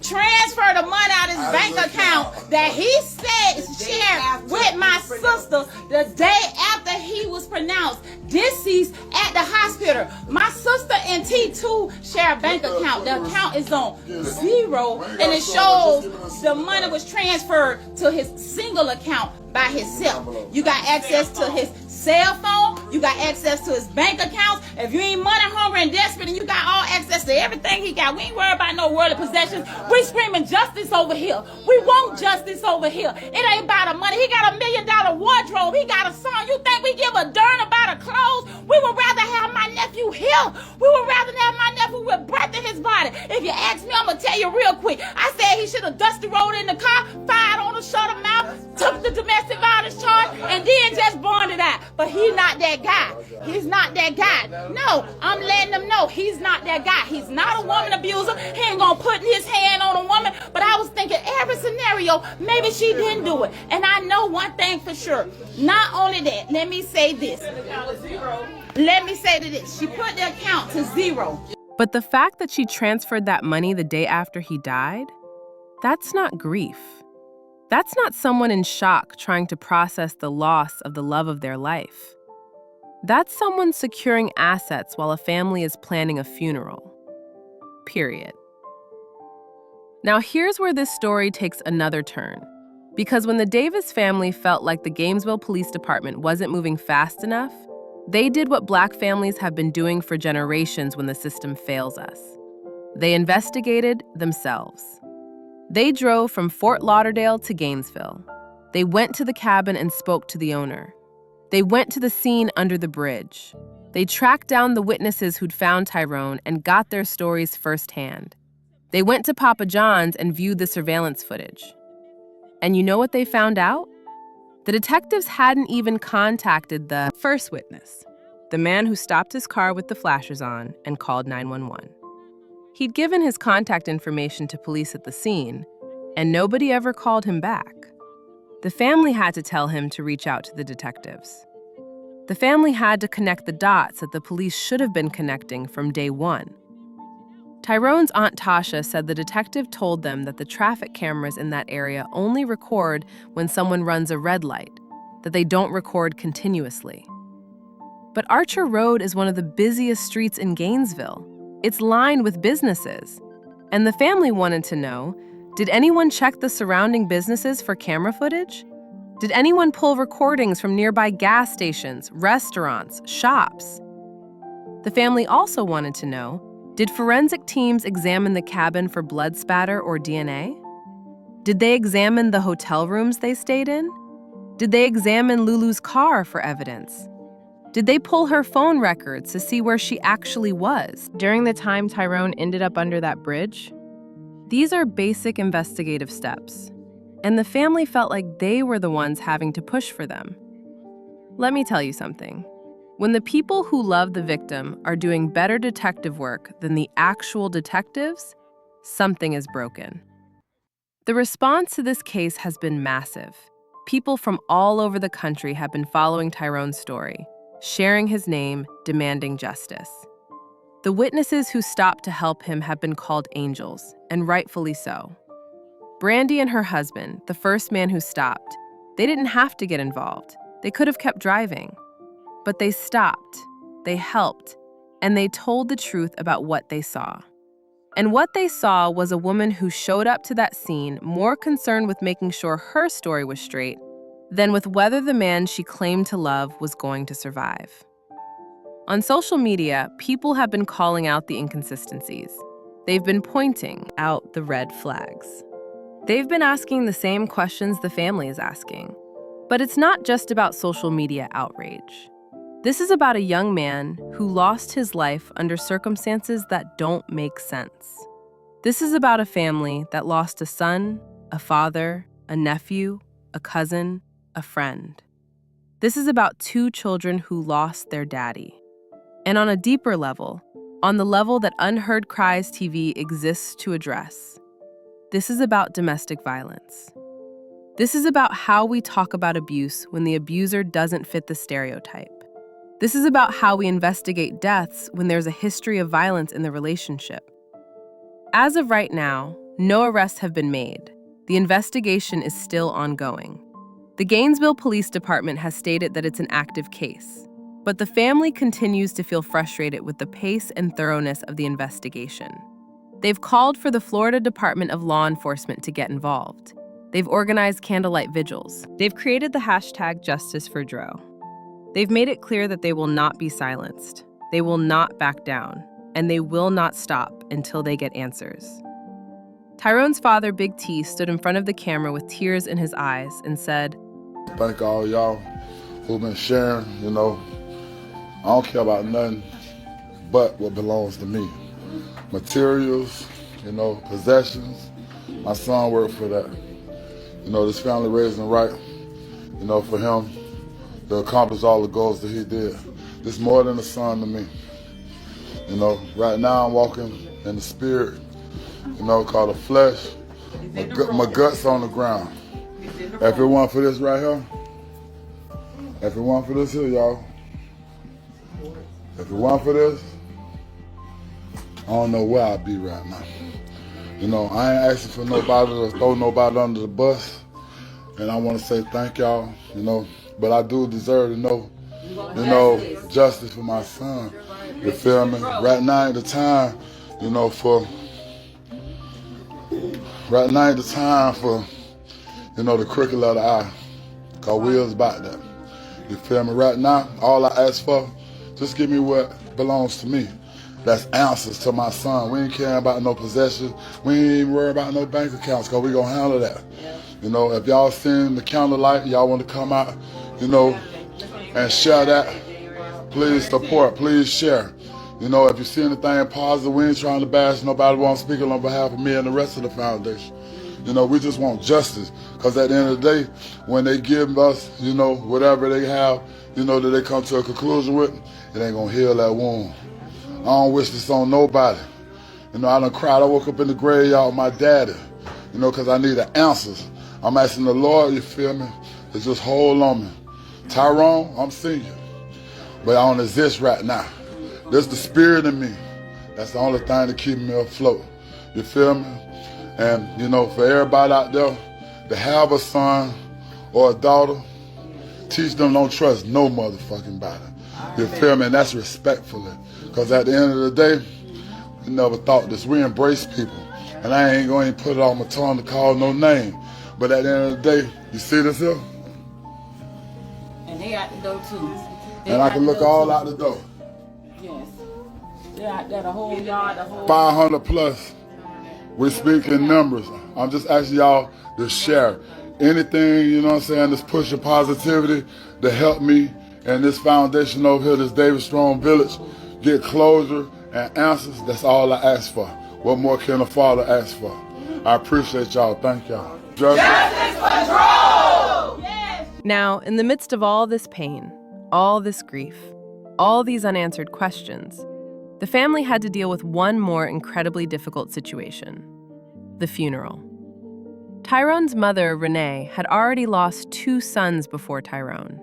Speaker 1: transfer the money out of his bank account that he said shared with my sister the day after he was pronounced deceased at the hospital? My sister and T2 share a bank account. The account is on zero, and it shows the money was transferred to his single account by himself. You got access to his cell phone, you got access to his bank accounts. If you ain't money hungry and desperate and you got all access to everything he got, we ain't worried about no worldly possessions. We screaming justice over here. We want justice over here. It ain't about the money. He got $1 million wardrobe. He got a son. You think we give a darn about the clothes? We would rather have my nephew here. We would rather have my nephew with breath in his body. If you ask me, I'm going to tell you real quick. I said he should have dusted rolled in the car, fired on him, shut him out, took the domestic violence charge, and then just bonded out. But he's not that guy. He's not that guy. No, I'm letting them know he's not that guy. He's not a woman abuser. He ain't gonna put his hand on a woman. But I was thinking every scenario, maybe she didn't do it. And I know one thing for sure. Not only that, let me say this. Let me say this. She put the account to zero.
Speaker 5: But the fact that she transferred that money the day after he died, that's not grief. That's not someone in shock trying to process the loss of the love of their life. That's someone securing assets while a family is planning a funeral. Period. Now here's where this story takes another turn. Because when the Davis family felt like the Gainesville Police Department wasn't moving fast enough, they did what Black families have been doing for generations when the system fails us. They investigated themselves. They drove from Fort Lauderdale to Gainesville. They went to the cabin and spoke to the owner. They went to the scene under the bridge. They tracked down the witnesses who'd found Tyrone and got their stories firsthand. They went to Papa John's and viewed the surveillance footage. And you know what they found out? The detectives hadn't even contacted the first witness, the man who stopped his car with the flashers on and called 911. He'd given his contact information to police at the scene, and nobody ever called him back. The family had to tell him to reach out to the detectives. The family had to connect the dots that the police should have been connecting from day one. Tyrone's Aunt Tasha said the detective told them that the traffic cameras in that area only record when someone runs a red light, that they don't record continuously. But Archer Road is one of the busiest streets in Gainesville. It's lined with businesses. And the family wanted to know, did anyone check the surrounding businesses for camera footage? Did anyone pull recordings from nearby gas stations, restaurants, shops? The family also wanted to know, did forensic teams examine the cabin for blood spatter or DNA? Did they examine the hotel rooms they stayed in? Did they examine Lulu's car for evidence? Did they pull her phone records to see where she actually was during the time Tyrone ended up under that bridge? These are basic investigative steps, and the family felt like they were the ones having to push for them. Let me tell you something. When the people who love the victim are doing better detective work than the actual detectives, something is broken. The response to this case has been massive. People from all over the country have been following Tyrone's story, sharing his name, demanding justice. The witnesses who stopped to help him have been called angels, and rightfully so. Brandy and her husband, the first man who stopped, they didn't have to get involved. They could have kept driving. But they stopped, they helped, and they told the truth about what they saw. And what they saw was a woman who showed up to that scene more concerned with making sure her story was straight than with whether the man she claimed to love was going to survive. On social media, people have been calling out the inconsistencies. They've been pointing out the red flags. They've been asking the same questions the family is asking. But it's not just about social media outrage. This is about a young man who lost his life under circumstances that don't make sense. This is about a family that lost a son, a father, a nephew, a cousin, a friend. This is about two children who lost their daddy. And on a deeper level, on the level that Unheard Cries TV exists to address. This is about domestic violence. This is about how we talk about abuse when the abuser doesn't fit the stereotype. This is about how we investigate deaths when there's a history of violence in the relationship. As of right now, no arrests have been made. The investigation is still ongoing. The Gainesville Police Department has stated that it's an active case, but the family continues to feel frustrated with the pace and thoroughness of the investigation. They've called for the Florida Department of Law Enforcement to get involved. They've organized candlelight vigils. They've created the hashtag Justice for Dro. They've made it clear that they will not be silenced. They will not back down, and they will not stop until they get answers. Tyrone's father, Big T, stood in front of the camera with tears in his eyes and said,
Speaker 8: "Thank all y'all who've been sharing, I don't care about nothing but what belongs to me. Materials, possessions. My son worked for that. This family raised him right, for him to accomplish all the goals that he did. It's more than a son to me. Right now I'm walking in the spirit, called the flesh. My guts on the ground. If it weren't for this right here, if it weren't for this here, y'all, if it weren't for this, I don't know where I'd be right now. I ain't asking for nobody to throw nobody under the bus, and I want to say thank y'all, but I do deserve to know, justice for my son. You feel me? Right now ain't the time, right now ain't the time for, the crooked of the eye, cause we is about that. You feel me? Right now, all I ask for, just give me what belongs to me. That's answers to my son. We ain't caring about no possessions. We ain't even worried about no bank accounts, because we gonna handle that. If y'all seen the candlelight, y'all want to come out, and share that, please support, please share. If you see anything positive, we ain't trying to bash nobody. We won't speak on behalf of me and the rest of the foundation. We just want justice, because at the end of the day, when they give us, whatever they have, that they come to a conclusion with, it ain't gonna heal that wound. I don't wish this on nobody. I done cried. I woke up in the graveyard with my daddy, because I need the answers. I'm asking the Lord, you feel me, to just hold on me. Tyrone, I'm seeing you, but I don't exist right now. There's the spirit in me. That's the only thing that keeps me afloat. You feel me? And, for everybody out there to have a son or a daughter, teach them don't trust no motherfucking body. You feel me? And that's respectfully. Because at the end of the day, we never thought this. We embrace people. And I ain't going to put it on my tongue to call no name. But at the end of the day, you see this here?
Speaker 1: And they out the door too.
Speaker 8: And I can look all out the door.
Speaker 1: Yes. They're out there, the whole yard, the whole...
Speaker 8: 500 plus. We speak in numbers. I'm just asking y'all to share anything, that's pushing positivity to help me and this foundation over here, this Davis Strong Village, get closure and answers. That's all I ask for. What more can a father ask for? I appreciate y'all. Thank y'all.
Speaker 1: Justice for Dro! Yes!
Speaker 5: Now, in the midst of all this pain, all this grief, all these unanswered questions, the family had to deal with one more incredibly difficult situation: the funeral. Tyrone's mother, Renee, had already lost 2 sons before Tyrone.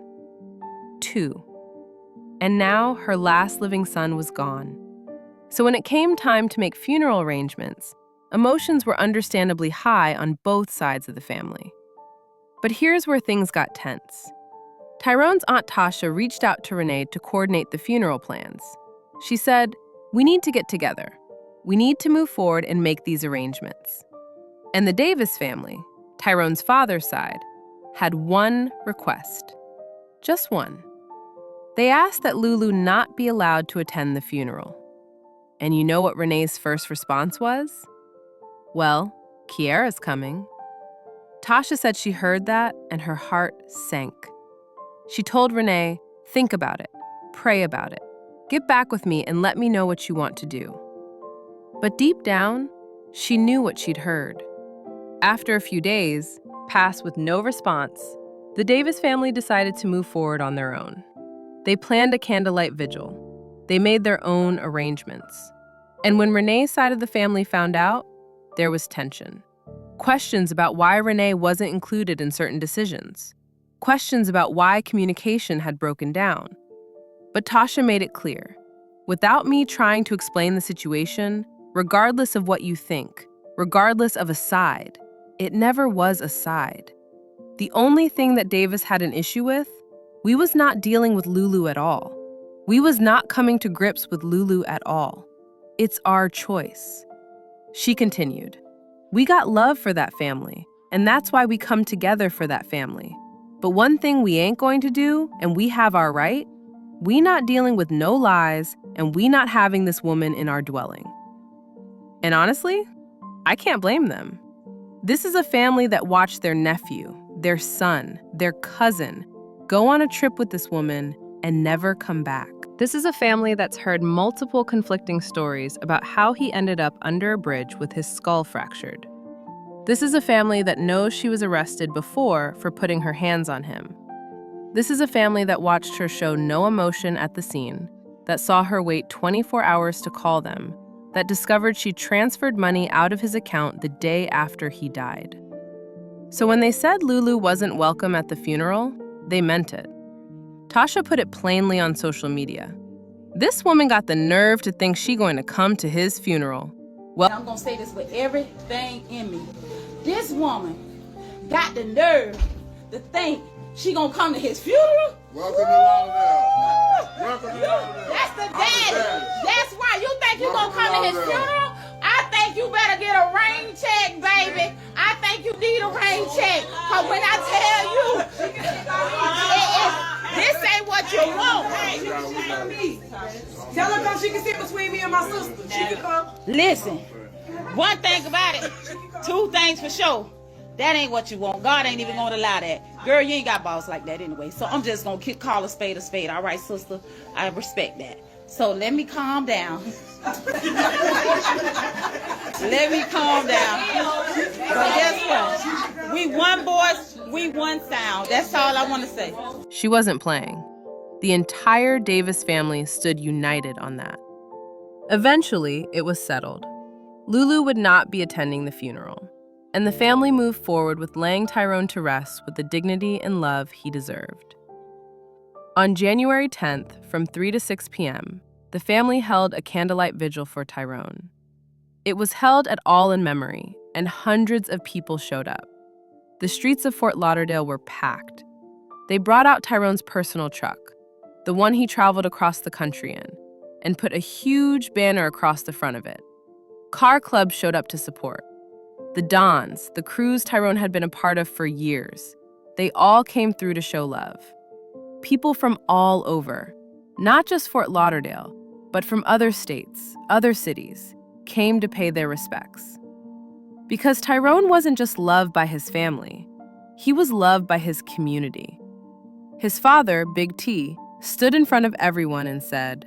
Speaker 5: 2. And now her last living son was gone. So when it came time to make funeral arrangements, emotions were understandably high on both sides of the family. But here's where things got tense. Tyrone's Aunt Tasha reached out to Renee to coordinate the funeral plans. She said, "We need to get together. We need to move forward and make these arrangements." And the Davis family, Tyrone's father's side, had one request. Just one. They asked that Lulu not be allowed to attend the funeral. And you know what Renee's first response was? Well, Kiara's coming. Tasha said she heard that and her heart sank. She told Renee, "Think about it, pray about it. Get back with me and let me know what you want to do." But deep down, she knew what she'd heard. After a few days, passed with no response, the Davis family decided to move forward on their own. They planned a candlelight vigil. They made their own arrangements. And when Renee's side of the family found out, there was tension. Questions about why Renee wasn't included in certain decisions. Questions about why communication had broken down. But Tasha made it clear. Without me trying to explain the situation, regardless of what you think, regardless of a side, it never was a side. The only thing that Davis had an issue with, we was not dealing with Lulu at all. We was not coming to grips with Lulu at all. It's our choice. She continued, we got love for that family, and that's why we come together for that family. But one thing we ain't going to do, and we have our right, we not dealing with no lies, and we not having this woman in our dwelling. And honestly, I can't blame them. This is a family that watched their nephew, their son, their cousin, go on a trip with this woman and never come back. This is a family that's heard multiple conflicting stories about how he ended up under a bridge with his skull fractured. This is a family that knows she was arrested before for putting her hands on him. This is a family that watched her show no emotion at the scene, that saw her wait 24 hours to call them, that discovered she transferred money out of his account the day after he died. So when they said Lulu wasn't welcome at the funeral, they meant it. Tasha put it plainly on social media. This woman got the nerve to think she going to come to his funeral. Well,
Speaker 1: I'm going to say this with everything in me. This woman got the nerve to think she going to come to his funeral?
Speaker 8: Welcome to Lauderdale. Welcome to Lauderdale.
Speaker 1: That's the daddy. That's why you think you going to come to his funeral? I think you better get a rain check, baby. I think you need a rain check. Because when I tell you, this ain't what you want.
Speaker 9: Tell her come, she can sit between me and my sister. She can come.
Speaker 1: Listen, one thing about it, two things for sure. That ain't what you want. God ain't even going to allow that. Girl, you ain't got balls like that anyway. So I'm just going to call a spade a spade. All right, sister? I respect that. So let me calm down. Let me calm down. But guess what? We one voice, we one sound. That's all I want to say.
Speaker 5: she wasn't playing. The entire Davis family stood united on that. Eventually, it was settled. Lulu would not be attending the funeral, and the family moved forward with laying Tyrone to rest with the dignity and love he deserved. On January 10th, from 3 to 6 p.m., the family held a candlelight vigil for Tyrone. It was held at All in Memory, and hundreds of people showed up. The streets of Fort Lauderdale were packed. They brought out Tyrone's personal truck, the one he traveled across the country in, and put a huge banner across the front of it. Car clubs showed up to support. The Dons, the crews Tyrone had been a part of for years, they all came through to show love. People from all over, not just Fort Lauderdale, but from other states, other cities, came to pay their respects. Because Tyrone wasn't just loved by his family, he was loved by his community. His father, Big T, stood in front of everyone and said,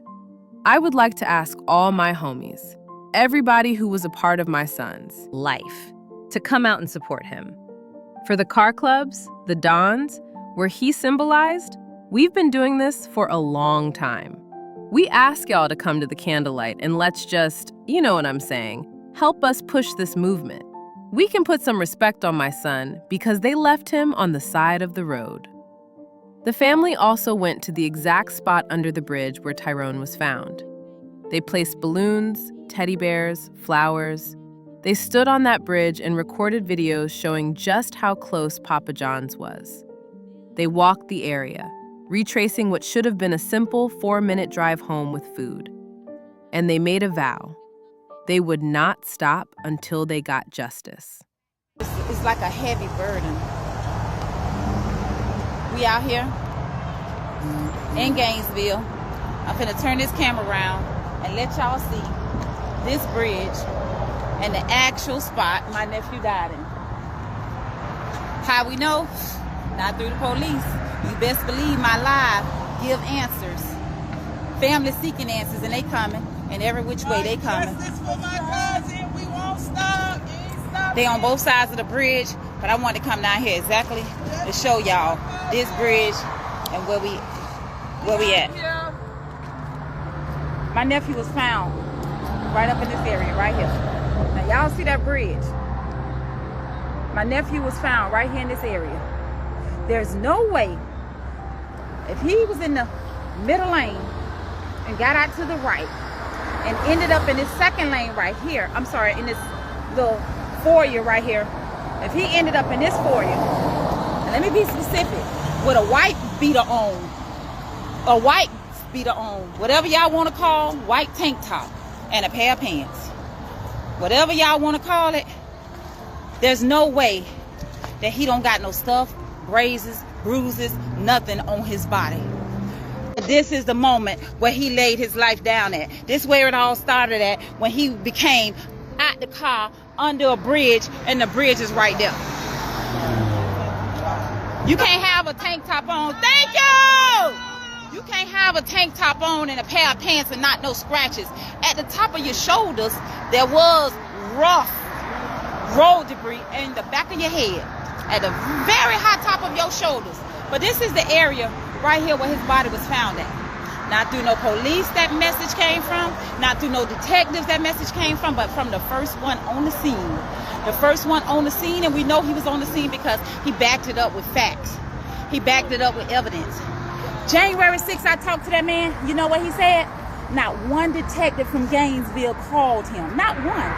Speaker 5: "I would like to ask all my homies, everybody who was a part of my son's life, to come out and support him. For the car clubs, the Dons, where he symbolized, we've been doing this for a long time. We ask y'all to come to the candlelight and let's just, you know what I'm saying, help us push this movement. We can put some respect on my son because they left him on the side of the road." The family also went to the exact spot under the bridge where Tyrone was found. They placed balloons, teddy bears, flowers. They stood on that bridge and recorded videos showing just how close Papa John's was. They walked the area, retracing what should have been a simple 4-minute drive home with food. And they made a vow. They would not stop until they got justice.
Speaker 1: It's like a heavy burden. We out here in Gainesville. I'm finna turn this camera around and let y'all see this bridge and the actual spot my nephew died in. How we know? Not through the police. You best believe my live give answers. Family seeking answers, and they coming, and every which way they coming.
Speaker 9: For my cousin, we won't stop.
Speaker 1: They on both sides of the bridge, but I wanted to come down here exactly to show y'all this bridge and where we at. My nephew was found right up in this area, right here. Now, y'all see that bridge? My nephew was found right here in this area. There's no way, if he was in the middle lane and got out to the right and ended up in this second lane right here, I'm sorry, in this little foyer right here, if he ended up in this foyer, and let me be specific, with a white beater on, whatever y'all want to call, white tank top and a pair of pants, whatever y'all want to call it, there's no way that he don't got no stuff, grazes, bruises, nothing on his body. This is the moment where he laid his life down at. This is where it all started at, when he became out the car under a bridge, and the bridge is right there. You can't have a tank top on. Thank you! You can't have a tank top on and a pair of pants and not no scratches. At the top of your shoulders, there was rough road debris in the back of your head, at the very high top of your shoulders. But this is the area right here where his body was found at. Not through no police that message came from, not through no detectives that message came from, but from the first one on the scene. The first one on the scene, and we know he was on the scene because he backed it up with facts. He backed it up with evidence. January 6th, I talked to that man. You know what he said? Not one detective from Gainesville called him. Not one.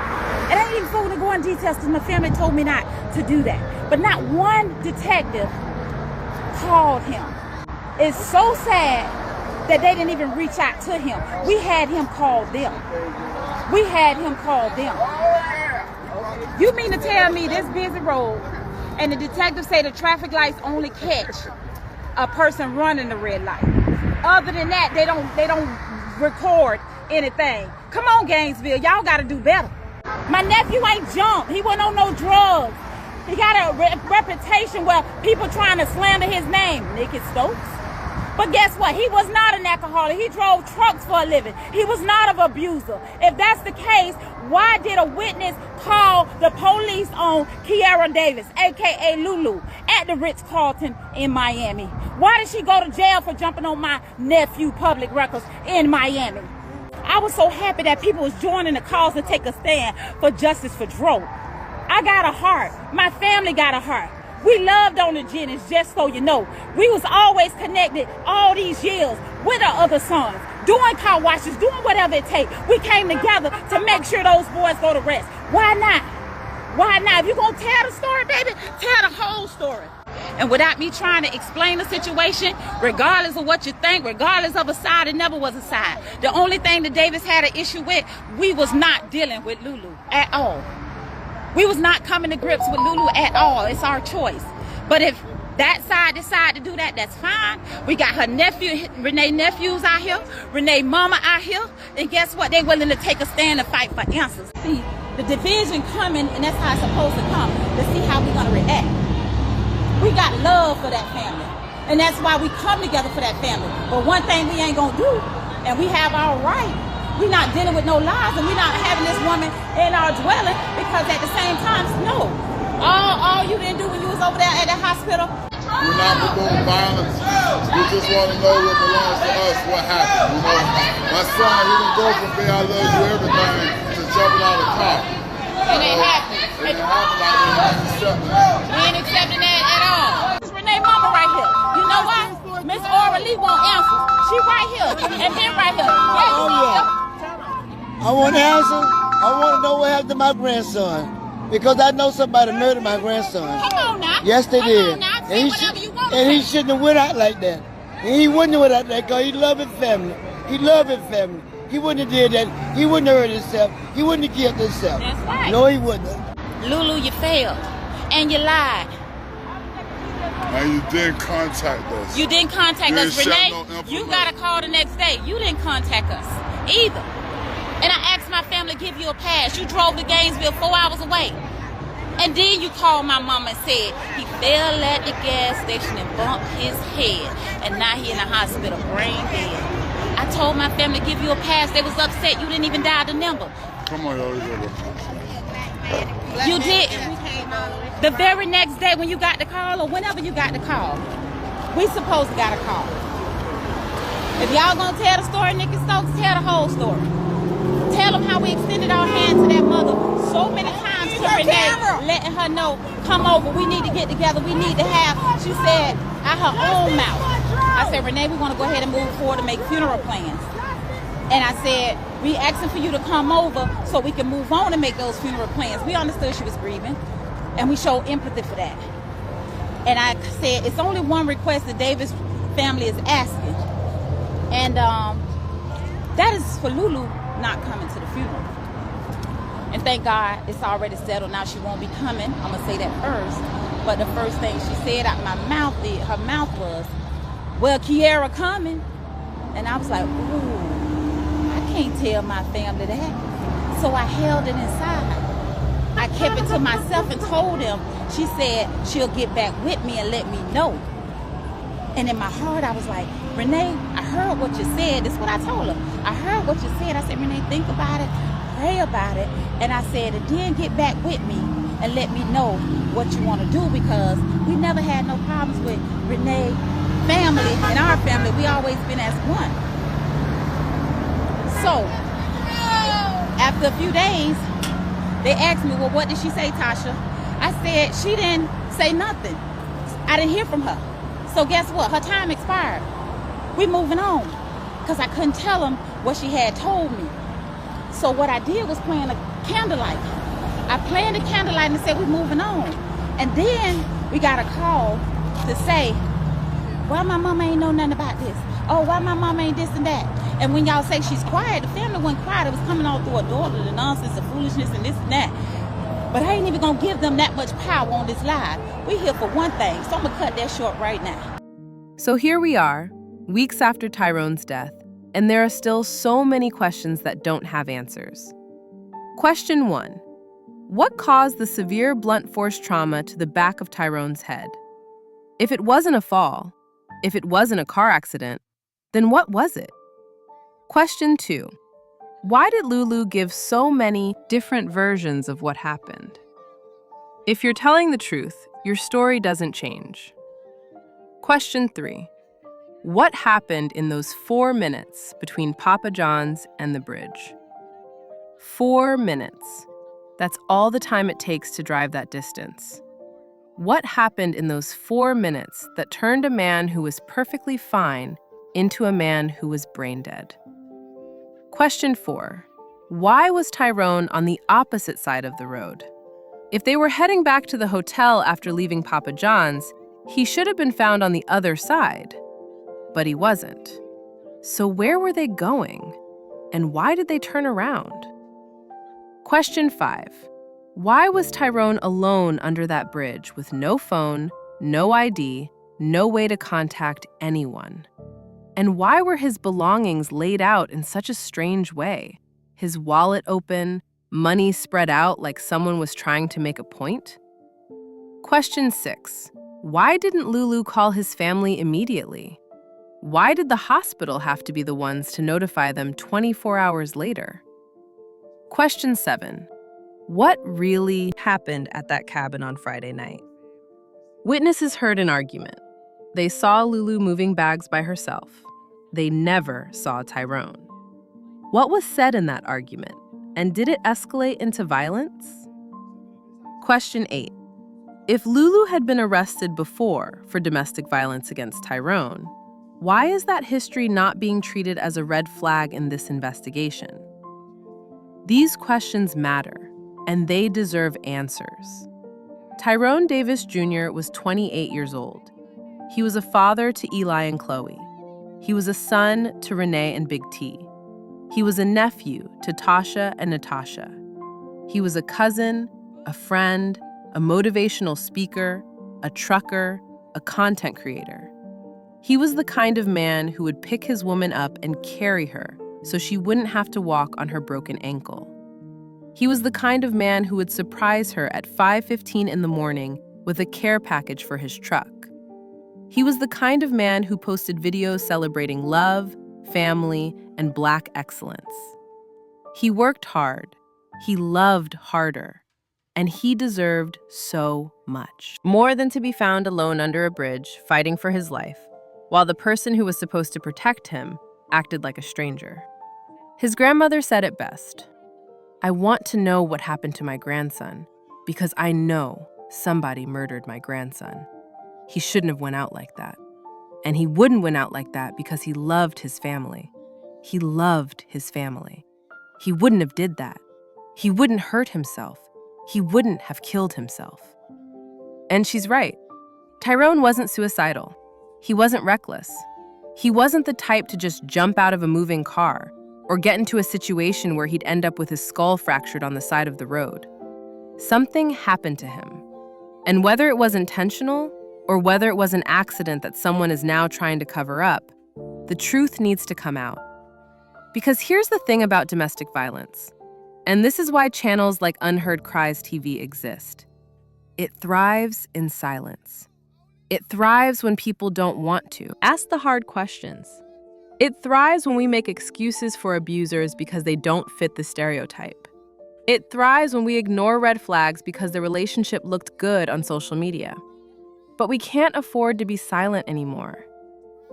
Speaker 1: And I ain't even going to go in details because my family told me not to do that. But not one detective called him. It's so sad that they didn't even reach out to him. We had him call them. We had him call them. You mean to tell me this busy road and the detectives say the traffic lights only catch a person running the red light? Other than that, they don't record anything. Come on, Gainesville, y'all got to do better. My nephew ain't jumped. He wasn't on no drugs. He got a reputation where people trying to slander his name. Nicky Stokes. But guess what? He was not an alcoholic. He drove trucks for a living. He was not an abuser. If that's the case, why did a witness call the police on Tyrone Davis, a.k.a. Lulu, at the Ritz-Carlton in Miami? Why did she go to jail for jumping on my nephew public records in Miami? I was so happy that people was joining the cause to take a stand for justice for Dro. I got a heart. My family got a heart. We loved on the Jennings, just so you know. We was always connected all these years with our other sons, doing car washes, doing whatever it takes. We came together to make sure those boys go to rest. Why not? Why not? If you're going to tell the story, baby, tell the whole story. And without me trying to explain the situation, regardless of what you think, regardless of a side, it never was a side. The only thing that Davis had an issue with, we was not dealing with Lulu at all. We was not coming to grips with Lulu at all. It's our choice. But if that side decide to do that, that's fine. We got her nephew, Renee nephews out here, Renee mama out here, and guess what? They willing to take a stand and fight for answers. See, the division coming, and that's how it's supposed to come, to see how we're gonna react. We got love for that family, and that's why we come together for that family. But one thing we ain't gonna do, and we have our right, we're not dealing with no lies, and we're not having this woman in our dwelling, because at the same time, no. All you didn't do when you was over there at the hospital.
Speaker 8: We're not promoting violence. We just want to know what belongs to us, what happened. You know, my son, he didn't go from being I love you everything to jumping out of the car.
Speaker 1: It ain't happening.
Speaker 8: It didn't happen like that. We ain't accepting that.
Speaker 1: We ain't accepting that at all. This is Renee mama right here. You know why? Miss Aura Lee want answers. She right here, and him right here.
Speaker 10: I want to answer. I want to know what happened to my grandson. Because I know somebody murdered my grandson.
Speaker 1: Come on now.
Speaker 10: Yes, they did.
Speaker 1: And
Speaker 10: he shouldn't have went out like that. And he wouldn't have went out like that because he loved his family. He loved his family. He wouldn't have did that. He wouldn't have hurt himself. He wouldn't have killed himself.
Speaker 1: That's right.
Speaker 10: No, he wouldn't have.
Speaker 1: Lulu, you failed. And you lied.
Speaker 8: And you didn't contact us.
Speaker 1: You didn't contact us. Renee,
Speaker 8: no
Speaker 1: you got a call the next day. You didn't contact us either. And I asked my family to give you a pass. You drove to Gainesville 4 hours away. And then you called my mama and said he fell at the gas station and bumped his head. And now he in the hospital, brain dead. I told my family to give you a pass. They was upset you didn't even dial the number.
Speaker 8: Come on, y'all.
Speaker 1: You didn't. The very next day when you got the call, or whenever you got the call, we supposed to got a call. If y'all gonna tell the story, Nikki Stokes, tell the whole story. Tell them how we extended our hand to that mother so many times to Renee, letting her know, come over, we need to get together, we need to have, she said, out her own mouth. I said, Renee, we want to go ahead and move forward and make funeral plans. And I said, we asking for you to come over so we can move on and make those funeral plans. We understood she was grieving, and we showed empathy for that. And I said, it's only one request the Davis family is asking. And that is for Lulu not coming to the funeral. And thank God it's already settled. Now she won't be coming. I'm going to say that first. But the first thing she said out my mouth, her mouth was, well, Kiara coming. And I was like, ooh, I can't tell my family that. So I held it inside. I kept it to myself and told them, she said she'll get back with me and let me know. And in my heart, I was like, Renee, I heard what you said. This is what I told her. I heard what you said. I said, Renee, think about it, pray about it. And I said, and then get back with me and let me know what you want to do, because we never had no problems with Renee family and our family. We always been as one. So after a few days, they asked me, well, what did she say, Tasha? I said, she didn't say nothing. I didn't hear from her. So guess what? Her time expired. We moving on, because I couldn't tell them what she had told me. So what I did was plan a candlelight. I planned a candlelight and said, we're moving on. And then we got a call to say, why my mama ain't know nothing about this? Oh, why my mama ain't this and that? And when y'all say she's quiet, the family wasn't quiet. It was coming all through her daughter, the nonsense, the foolishness, and this and that. But I ain't even gonna give them that much power on this live. We here for one thing, so I'm gonna cut that short right now.
Speaker 5: So here we are, weeks after Tyrone's death, and there are still so many questions that don't have answers. Question 1. What caused the severe blunt force trauma to the back of Tyrone's head? If it wasn't a fall, if it wasn't a car accident, then what was it? Question 2. Why did Lulu give so many different versions of what happened? If you're telling the truth, your story doesn't change. Question 3. What happened in those 4 minutes between Papa John's and the bridge? 4 minutes. That's all the time it takes to drive that distance. What happened in those 4 minutes that turned a man who was perfectly fine into a man who was brain dead? Question 4. Why was Tyrone on the opposite side of the road? If they were heading back to the hotel after leaving Papa John's, he should have been found on the other side. But he wasn't. So where were they going? And why did they turn around? Question 5. Why was Tyrone alone under that bridge with no phone, no ID, no way to contact anyone? And why were his belongings laid out in such a strange way? His wallet open, money spread out like someone was trying to make a point? Question 6. Why didn't Lulu call his family immediately? Why did the hospital have to be the ones to notify them 24 hours later? Question 7. What really happened at that cabin on Friday night? Witnesses heard an argument. They saw Lulu moving bags by herself. They never saw Tyrone. What was said in that argument, and did it escalate into violence? Question 8. If Lulu had been arrested before for domestic violence against Tyrone, why is that history not being treated as a red flag in this investigation? These questions matter, and they deserve answers. Tyrone Davis Jr. was 28 years old. He was a father to Eli and Chloe. He was a son to Renee and Big T. He was a nephew to Tasha and Natasha. He was a cousin, a friend, a motivational speaker, a trucker, a content creator. He was the kind of man who would pick his woman up and carry her so she wouldn't have to walk on her broken ankle. He was the kind of man who would surprise her at 5:15 in the morning with a care package for his truck. He was the kind of man who posted videos celebrating love, family, and Black excellence. He worked hard, he loved harder, and he deserved so much. More than to be found alone under a bridge, fighting for his life, while the person who was supposed to protect him acted like a stranger. His grandmother said it best. "I want to know what happened to my grandson because I know somebody murdered my grandson. He shouldn't have went out like that. And he wouldn't went out like that because he loved his family. He loved his family. He wouldn't have did that. He wouldn't hurt himself. He wouldn't have killed himself." And she's right. Tyrone wasn't suicidal. He wasn't reckless. He wasn't the type to just jump out of a moving car or get into a situation where he'd end up with his skull fractured on the side of the road. Something happened to him. And whether it was intentional or whether it was an accident that someone is now trying to cover up, the truth needs to come out. Because here's the thing about domestic violence, and this is why channels like Unheard Cries TV exist. It thrives in silence. It thrives when people don't want to ask the hard questions. It thrives when we make excuses for abusers because they don't fit the stereotype. It thrives when we ignore red flags because the relationship looked good on social media. But we can't afford to be silent anymore.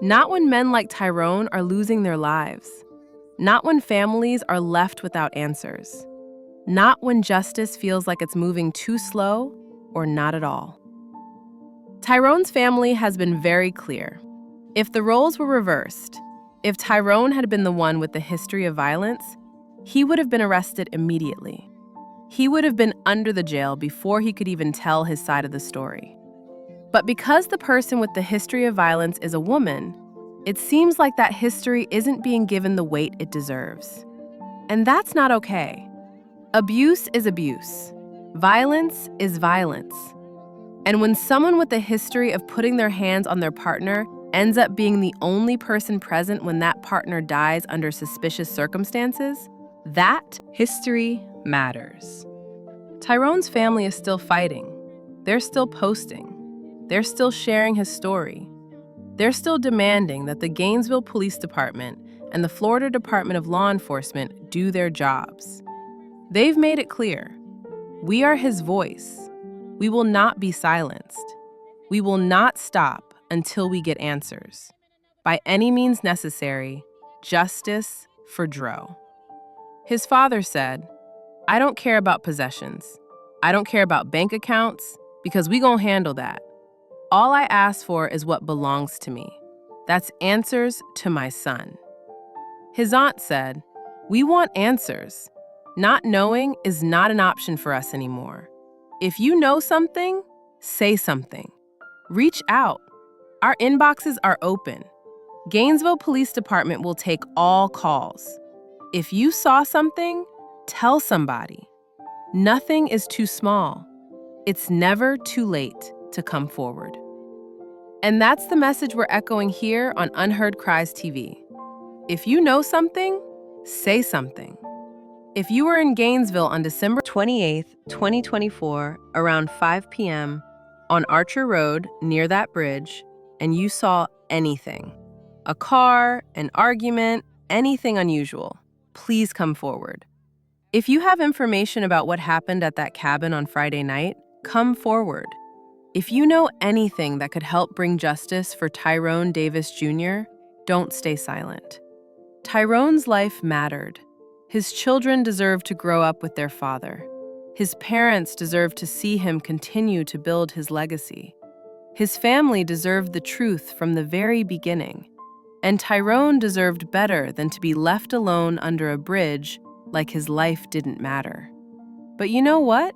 Speaker 5: Not when men like Tyrone are losing their lives. Not when families are left without answers. Not when justice feels like it's moving too slow or not at all. Tyrone's family has been very clear. If the roles were reversed, if Tyrone had been the one with the history of violence, he would have been arrested immediately. He would have been under the jail before he could even tell his side of the story. But because the person with the history of violence is a woman, it seems like that history isn't being given the weight it deserves. And that's not okay. Abuse is abuse. Violence is violence. And when someone with a history of putting their hands on their partner ends up being the only person present when that partner dies under suspicious circumstances, that history matters. Tyrone's family is still fighting. They're still posting. They're still sharing his story. They're still demanding that the Gainesville Police Department and the Florida Department of Law Enforcement do their jobs. They've made it clear. We are his voice. We will not be silenced. We will not stop until we get answers. By any means necessary, justice for Dro. His father said, "I don't care about possessions. I don't care about bank accounts because we gon' handle that. All I ask for is what belongs to me. That's answers to my son." His aunt said, "We want answers. Not knowing is not an option for us anymore. If you know something, say something. Reach out. Our inboxes are open. Gainesville Police Department will take all calls. If you saw something, tell somebody. Nothing is too small. It's never too late to come forward." And that's the message we're echoing here on Unheard Cries TV. If you know something, say something. If you were in Gainesville on December 28th, 2024, around 5 p.m. on Archer Road near that bridge, and you saw anything, a car, an argument, anything unusual, please come forward. If you have information about what happened at that cabin on Friday night, come forward. If you know anything that could help bring justice for Tyrone Davis Jr., don't stay silent. Tyrone's life mattered. His children deserve to grow up with their father. His parents deserve to see him continue to build his legacy. His family deserved the truth from the very beginning. And Tyrone deserved better than to be left alone under a bridge like his life didn't matter. But you know what?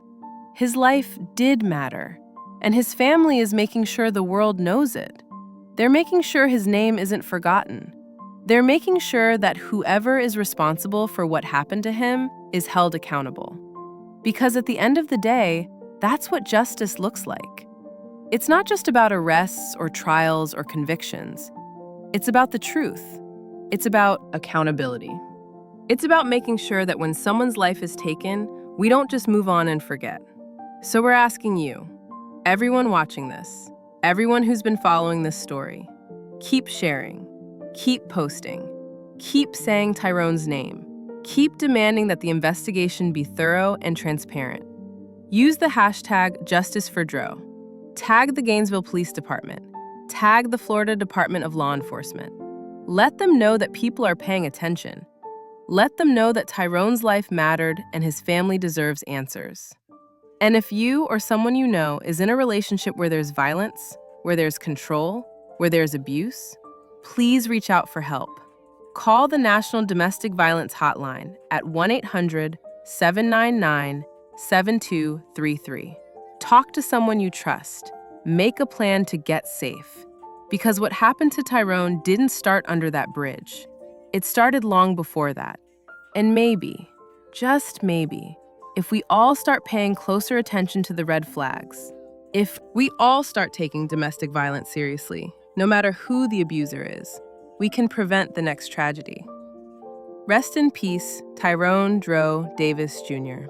Speaker 5: His life did matter. And his family is making sure the world knows it. They're making sure his name isn't forgotten. They're making sure that whoever is responsible for what happened to him is held accountable. Because at the end of the day, that's what justice looks like. It's not just about arrests or trials or convictions. It's about the truth. It's about accountability. It's about making sure that when someone's life is taken, we don't just move on and forget. So we're asking you, everyone watching this, everyone who's been following this story, keep sharing. Keep posting. Keep saying Tyrone's name. Keep demanding that the investigation be thorough and transparent. Use the hashtag #JusticeForDro. Tag the Gainesville Police Department. Tag the Florida Department of Law Enforcement. Let them know that people are paying attention. Let them know that Tyrone's life mattered and his family deserves answers. And if you or someone you know is in a relationship where there's violence, where there's control, where there's abuse, please reach out for help. Call the National Domestic Violence Hotline at 1-800-799-7233. Talk to someone you trust. Make a plan to get safe. Because what happened to Tyrone didn't start under that bridge. It started long before that. And maybe, just maybe, if we all start paying closer attention to the red flags, if we all start taking domestic violence seriously, no matter who the abuser is, we can prevent the next tragedy. Rest in peace, Tyrone Davis Jr.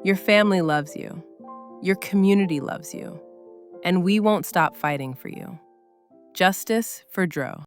Speaker 5: Your family loves you. Your community loves you. And we won't stop fighting for you. Justice for Dro.